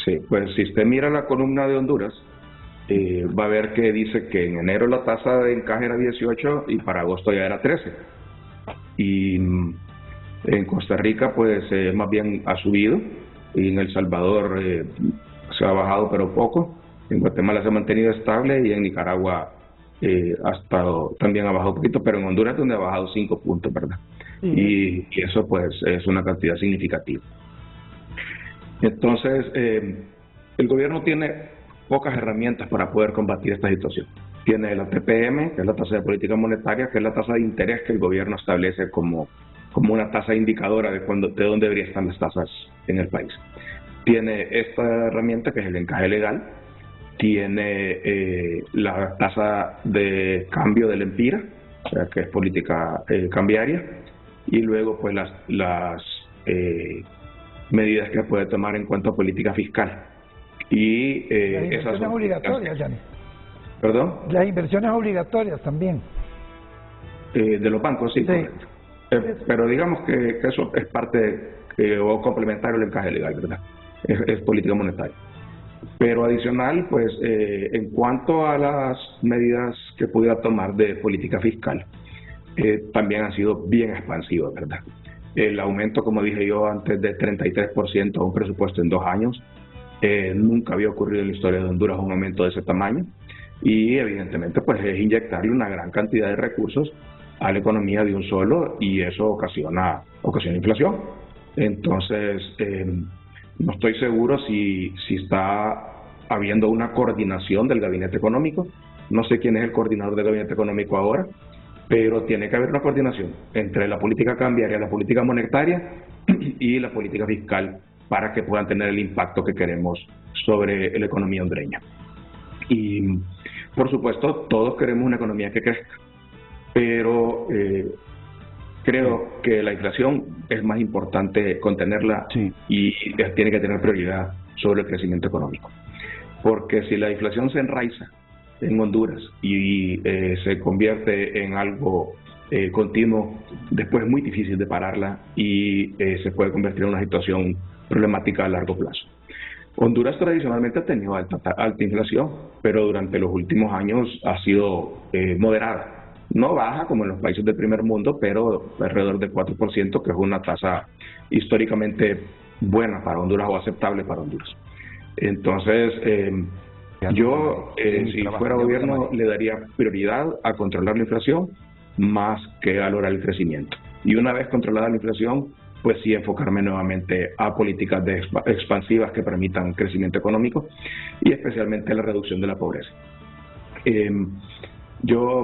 Sí, pues si usted mira la columna de Honduras, va a ver que dice que en enero la tasa de encaje era 18 y para agosto ya era 13. Y en Costa Rica pues más bien ha subido, y en El Salvador se ha bajado pero poco. En Guatemala se ha mantenido estable, y en Nicaragua también ha bajado un poquito, pero en Honduras es donde ha bajado 5 puntos, ¿verdad? Y eso pues es una cantidad significativa. Entonces, el gobierno tiene pocas herramientas para poder combatir esta situación. Tiene la TPM, que es la tasa de política monetaria, que es la tasa de interés que el gobierno establece como una tasa indicadora de dónde deberían estar las tasas en el país. Tiene esta herramienta, que es el encaje legal. Tiene la tasa de cambio del EMPIRA, o sea, que es política cambiaria. Y luego, pues, las medidas que puede tomar en cuanto a política fiscal. Y las inversiones obligatorias, Yanni. ¿Perdón? Las inversiones obligatorias también. De los bancos, sí. Correcto. Pero digamos que eso es parte o complementario del encaje legal, ¿verdad? Es política monetaria. Pero adicional, pues, en cuanto a las medidas que pudiera tomar de política fiscal, también han sido bien expansivas, ¿verdad? El aumento, como dije yo antes, de 33% a un presupuesto en 2 años, nunca había ocurrido en la historia de Honduras un aumento de ese tamaño, y evidentemente pues es inyectarle una gran cantidad de recursos a la economía de un solo, y eso ocasiona inflación. Entonces, no estoy seguro si está habiendo una coordinación del gabinete económico. No sé quién es el coordinador del gabinete económico ahora, pero tiene que haber una coordinación entre la política cambiaria, la política monetaria y la política fiscal, para que puedan tener el impacto que queremos sobre la economía hondureña. Y por supuesto todos queremos una economía que crezca, pero creo que la inflación es más importante contenerla, y tiene que tener prioridad sobre el crecimiento económico, porque si la inflación se enraiza en Honduras y se convierte en algo continuo, después es muy difícil de pararla, y se puede convertir en una situación problemática a largo plazo. Honduras tradicionalmente ha tenido alta inflación, pero durante los últimos años ha sido moderada. No baja como en los países del primer mundo, pero alrededor del 4%, que es una tasa históricamente buena para Honduras, o aceptable para Honduras. Entonces, yo, si fuera gobierno, le daría prioridad a controlar la inflación más que a lograr el crecimiento. Y una vez controlada la inflación, pues sí enfocarme nuevamente a políticas expansivas que permitan crecimiento económico y especialmente la reducción de la pobreza. Yo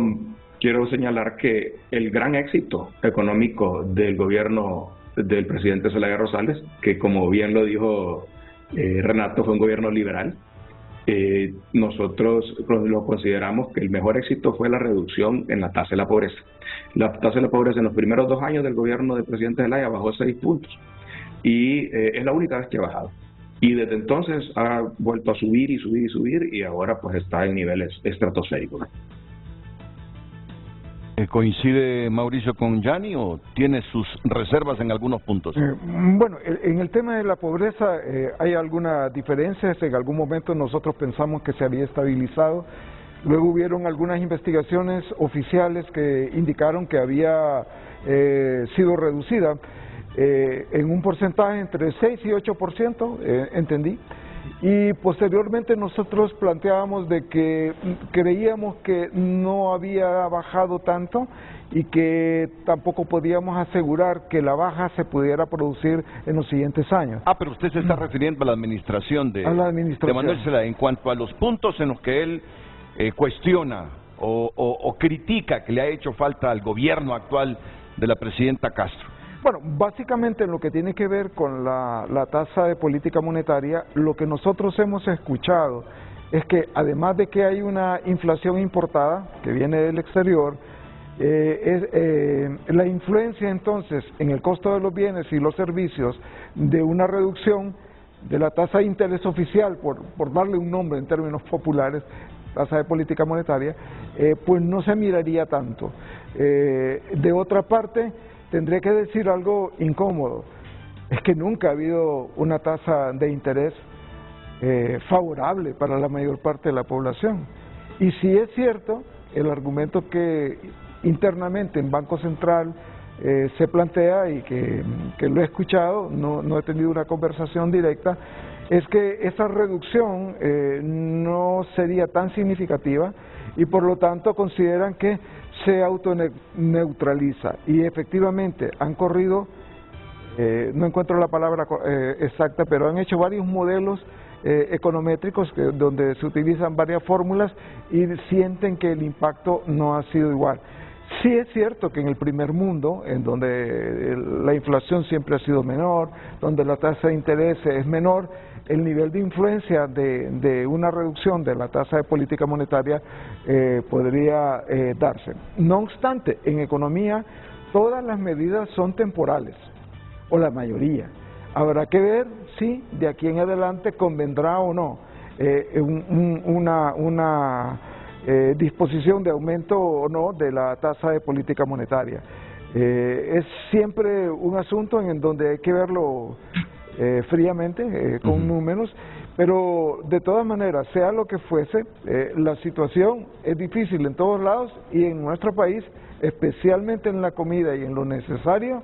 quiero señalar que el gran éxito económico del gobierno del presidente Zelaya Rosales, que como bien lo dijo Renato, fue un gobierno liberal, nosotros lo consideramos que el mejor éxito fue la reducción en la tasa de la pobreza. La tasa de la pobreza en los primeros 2 años del gobierno del presidente Zelaya bajó 6 puntos y es la única vez que ha bajado. Y desde entonces ha vuelto a subir y subir y subir y ahora pues está en niveles estratosféricos. ¿Coincide Mauricio con Gianni o tiene sus reservas en algunos puntos? Bueno, en el tema de la pobreza hay algunas diferencias. En algún momento nosotros pensamos que se había estabilizado. Luego hubieron algunas investigaciones oficiales que indicaron que había sido reducida en un porcentaje entre 6 y 8%, entendí. Y posteriormente nosotros planteábamos de que creíamos que no había bajado tanto y que tampoco podíamos asegurar que la baja se pudiera producir en los siguientes años. Pero usted se está refiriendo a la administración de Manuel Zelaya en cuanto a los puntos en los que él cuestiona o critica que le ha hecho falta al gobierno actual de la presidenta Castro. Bueno, básicamente en lo que tiene que ver con la tasa de política monetaria, lo que nosotros hemos escuchado es que además de que hay una inflación importada que viene del exterior, la influencia entonces en el costo de los bienes y los servicios de una reducción de la tasa de interés oficial, por darle un nombre en términos populares, tasa de política monetaria, pues no se miraría tanto. De otra parte, tendré que decir algo incómodo, es que nunca ha habido una tasa de interés favorable para la mayor parte de la población. Y si es cierto, el argumento que internamente en Banco Central se plantea y que lo he escuchado, no he tenido una conversación directa, es que esa reducción no sería tan significativa y por lo tanto consideran que se autoneutraliza y efectivamente han corrido, no encuentro la palabra exacta, pero han hecho varios modelos econométricos donde se utilizan varias fórmulas y sienten que el impacto no ha sido igual. Sí es cierto que en el primer mundo, en donde la inflación siempre ha sido menor, donde la tasa de interés es menor, el nivel de influencia de una reducción de la tasa de política monetaria podría darse. No obstante, en economía todas las medidas son temporales, o la mayoría. Habrá que ver si de aquí en adelante convendrá o no una disposición de aumento o no de la tasa de política monetaria. Es siempre un asunto en donde hay que verlo fríamente, con números, pero de todas maneras, sea lo que fuese, la situación es difícil en todos lados y en nuestro país, especialmente en la comida y en lo necesario,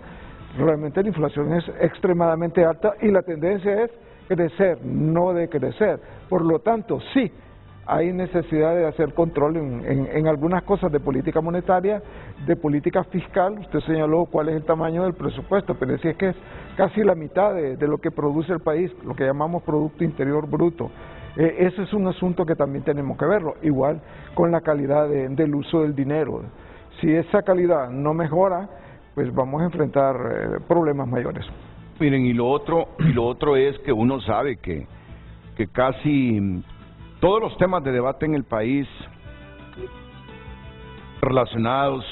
realmente la inflación es extremadamente alta y la tendencia es crecer, no decrecer. Por lo tanto, sí, hay necesidad de hacer control en algunas cosas de política monetaria, de política fiscal. Usted señaló cuál es el tamaño del presupuesto, pero sí es que es casi la mitad de lo que produce el país, lo que llamamos Producto Interior Bruto. Ese es un asunto que también tenemos que verlo, igual con la calidad del uso del dinero. Si esa calidad no mejora, pues vamos a enfrentar problemas mayores. Miren, y lo otro es que uno sabe que casi todos los temas de debate en el país relacionados,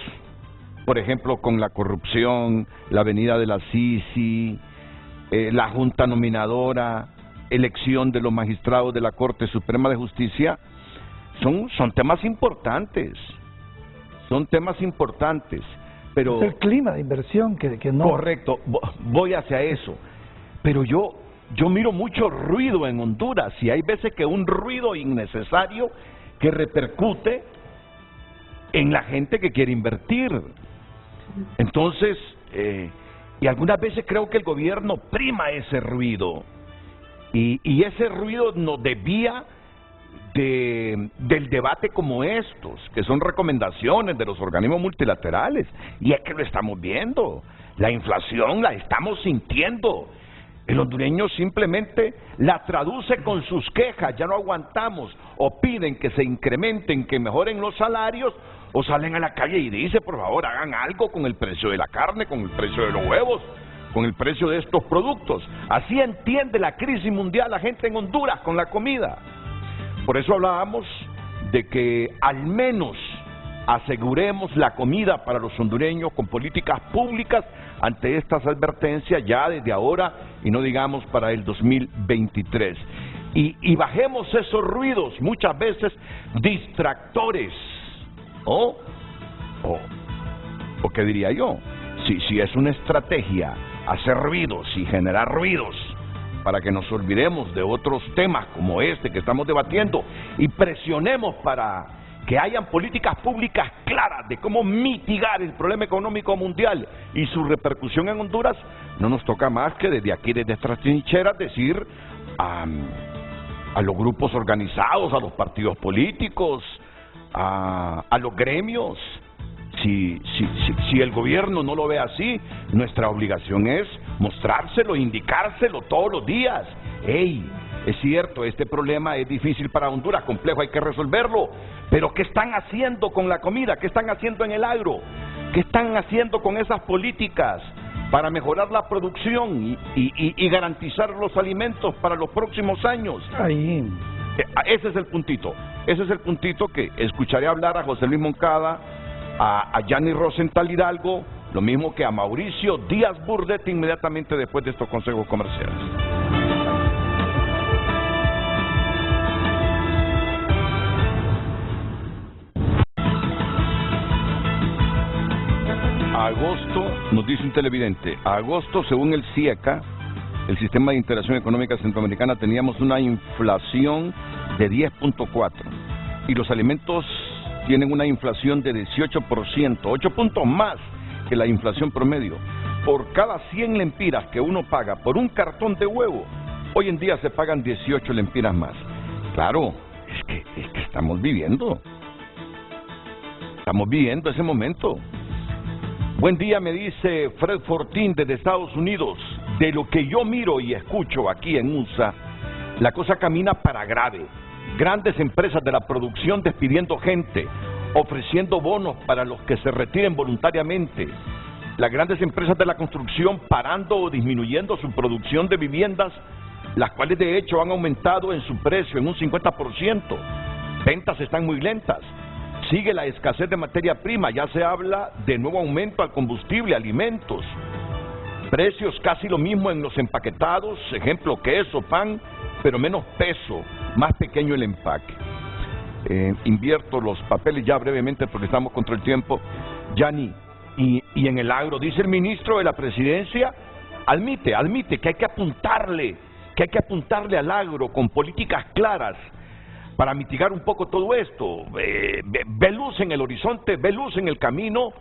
por ejemplo, con la corrupción, la venida de la Sisi, la Junta Nominadora, elección de los magistrados de la Corte Suprema de Justicia, son temas importantes, pero... Es el clima de inversión que no... Correcto, voy hacia eso, pero yo miro mucho ruido en Honduras y hay veces que un ruido innecesario que repercute en la gente que quiere invertir. Entonces, y algunas veces creo que el gobierno prima ese ruido y ese ruido nos desvía del debate como estos, que son recomendaciones de los organismos multilaterales, y es que lo estamos viendo. La inflación la estamos sintiendo. El hondureño simplemente la traduce con sus quejas, ya no aguantamos, o piden que se incrementen, que mejoren los salarios, o salen a la calle y dicen, por favor, hagan algo con el precio de la carne, con el precio de los huevos, con el precio de estos productos. Así entiende la crisis mundial la gente en Honduras con la comida. Por eso hablábamos de que al menos aseguremos la comida para los hondureños con políticas públicas ante estas advertencias ya desde ahora y no digamos para el 2023. Y bajemos esos ruidos, muchas veces distractores, ¿no? O qué diría yo, si es una estrategia hacer ruidos y generar ruidos para que nos olvidemos de otros temas como este que estamos debatiendo y presionemos para que hayan políticas públicas claras de cómo mitigar el problema económico mundial y su repercusión en Honduras, no nos toca más que desde aquí, desde estas trincheras, decir a los grupos organizados, a los partidos políticos, a los gremios, si el gobierno no lo ve así, nuestra obligación es mostrárselo, indicárselo todos los días. ¡Ey! Es cierto, este problema es difícil para Honduras, complejo, hay que resolverlo. Pero ¿qué están haciendo con la comida? ¿Qué están haciendo en el agro? ¿Qué están haciendo con esas políticas para mejorar la producción y garantizar los alimentos para los próximos años? Ahí. Ese es el puntito. Ese es el puntito que escucharé hablar a José Luis Moncada, a Yanni Rosenthal Hidalgo, lo mismo que a Mauricio Díaz Burdett inmediatamente después de estos consejos comerciales. Agosto, nos dice un televidente, agosto según el CIECA, el Sistema de Integración Económica Centroamericana, teníamos una inflación de 10.4 y los alimentos tienen una inflación de 18%, 8 puntos más que la inflación promedio. Por cada 100 lempiras que uno paga por un cartón de huevo, hoy en día se pagan 18 lempiras más. Claro, es que estamos viviendo ese momento. Buen día, me dice Fred Fortín desde Estados Unidos. De lo que yo miro y escucho aquí en USA, la cosa camina para grave. Grandes empresas de la producción despidiendo gente, ofreciendo bonos para los que se retiren voluntariamente. Las grandes empresas de la construcción parando o disminuyendo su producción de viviendas, las cuales de hecho han aumentado en su precio en un 50%. Ventas están muy lentas. Sigue la escasez de materia prima, ya se habla de nuevo aumento al combustible, alimentos. Precios casi lo mismo en los empaquetados, ejemplo, queso, pan, pero menos peso, más pequeño el empaque. Invierto los papeles ya brevemente porque estamos contra el tiempo. Yanni, y en el agro, dice el ministro de la Presidencia, admite que hay que apuntarle al agro con políticas claras para mitigar un poco todo esto. Ve luz en el horizonte, ve luz en el camino,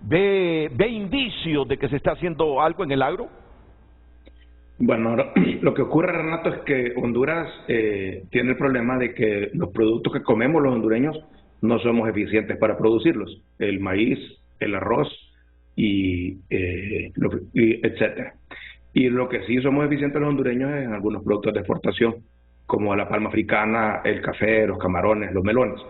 ve indicios de que se está haciendo algo en el agro. Bueno, lo que ocurre, Renato, es que Honduras tiene el problema de que los productos que comemos los hondureños no somos eficientes para producirlos. El maíz, el arroz y etcétera. Y lo que sí somos eficientes los hondureños es en algunos productos de exportación, como la palma africana, el café, los camarones, los melones.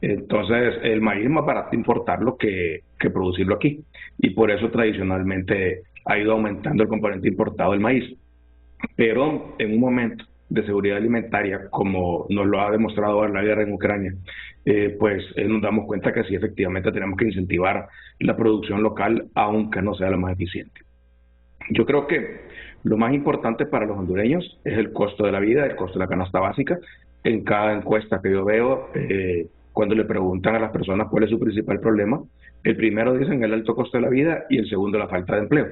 Entonces, el maíz es más barato importarlo que producirlo aquí. Y por eso tradicionalmente ha ido aumentando el componente importado del maíz. Pero en un momento de seguridad alimentaria, como nos lo ha demostrado la guerra en Ucrania, nos damos cuenta que sí, efectivamente tenemos que incentivar la producción local, aunque no sea la más eficiente. Yo creo que lo más importante para los hondureños es el costo de la vida, el costo de la canasta básica. En cada encuesta que yo veo, cuando le preguntan a las personas cuál es su principal problema, el primero dicen el alto costo de la vida y el segundo la falta de empleo.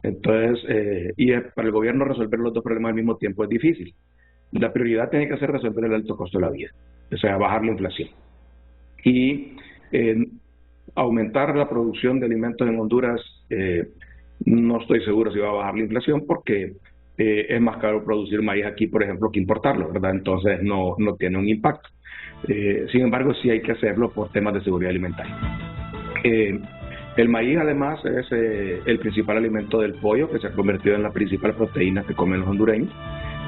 Entonces, para el gobierno resolver los dos problemas al mismo tiempo es difícil. La prioridad tiene que ser resolver el alto costo de la vida, o sea, bajar la inflación. Y aumentar la producción de alimentos en Honduras, no estoy seguro si va a bajar la inflación porque es más caro producir maíz aquí, por ejemplo, que importarlo, ¿verdad? Entonces no tiene un impacto. Sin embargo, sí hay que hacerlo por temas de seguridad alimentaria. En El maíz además es el principal alimento del pollo, que se ha convertido en la principal proteína que comen los hondureños,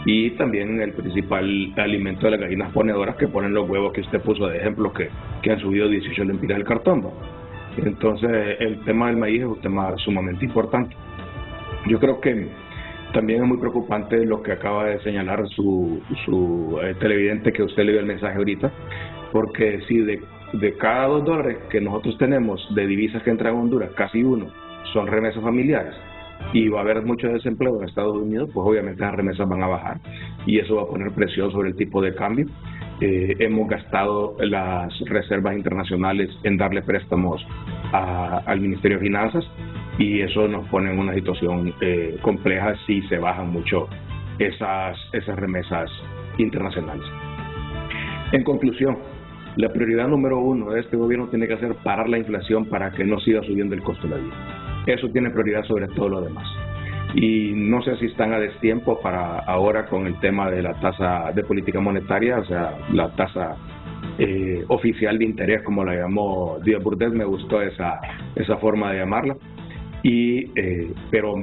y también el principal alimento de las gallinas ponedoras que ponen los huevos que usted puso de ejemplo, que han subido 18 lempiras del cartón. Entonces el tema del maíz es un tema sumamente importante. Yo creo que también es muy preocupante lo que acaba de señalar su televidente, que usted le dio el mensaje ahorita, porque si de cada $2 que nosotros tenemos de divisas que entran a Honduras, casi uno son remesas familiares, y va a haber mucho desempleo en Estados Unidos, pues obviamente las remesas van a bajar y eso va a poner presión sobre el tipo de cambio. Hemos gastado las reservas internacionales en darle préstamos al Ministerio de Finanzas, y eso nos pone en una situación compleja si se bajan mucho esas remesas internacionales. En conclusión, la prioridad número 1 de este gobierno tiene que ser parar la inflación para que no siga subiendo el costo de la vida. Eso tiene prioridad sobre todo lo demás. Y no sé si están a destiempo para ahora con el tema de la tasa de política monetaria, o sea, la tasa oficial de interés, como la llamó Díaz Burdett. Me gustó esa forma de llamarla. Pero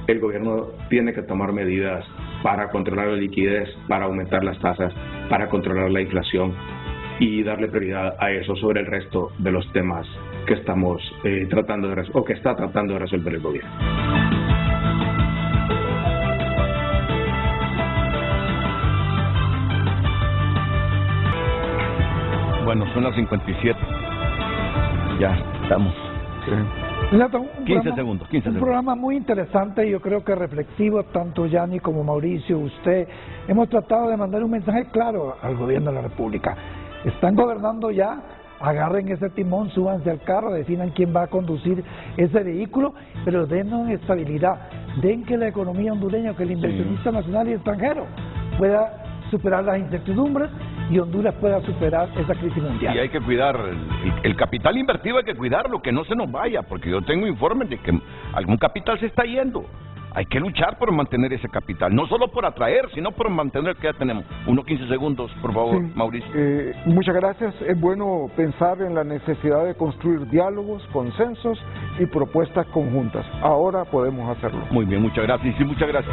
el gobierno tiene que tomar medidas para controlar la liquidez, para aumentar las tasas, para controlar la inflación y darle prioridad a eso sobre el resto de los temas que estamos tratando de resolver, o que está tratando de resolver el gobierno. Bueno, son las 57. Ya estamos. Sí. 15 segundos. Un programa muy interesante y yo creo que reflexivo, tanto Yanni como Mauricio, usted. Hemos tratado de mandar un mensaje claro al gobierno de la República. Están gobernando ya, agarren ese timón, súbanse al carro, definan quién va a conducir ese vehículo, pero denos estabilidad, den que la economía hondureña, que el inversionista nacional y extranjero pueda superar las incertidumbres y Honduras pueda superar esa crisis mundial. Y hay que cuidar el capital invertido, hay que cuidarlo, que no se nos vaya, porque yo tengo informes de que algún capital se está yendo. Hay que luchar por mantener ese capital, no solo por atraer, sino por mantener el que ya tenemos. 15 segundos, por favor, sí. Mauricio. Muchas gracias. Es bueno pensar en la necesidad de construir diálogos, consensos y propuestas conjuntas. Ahora podemos hacerlo. Muy bien, muchas gracias. Sí, muchas gracias.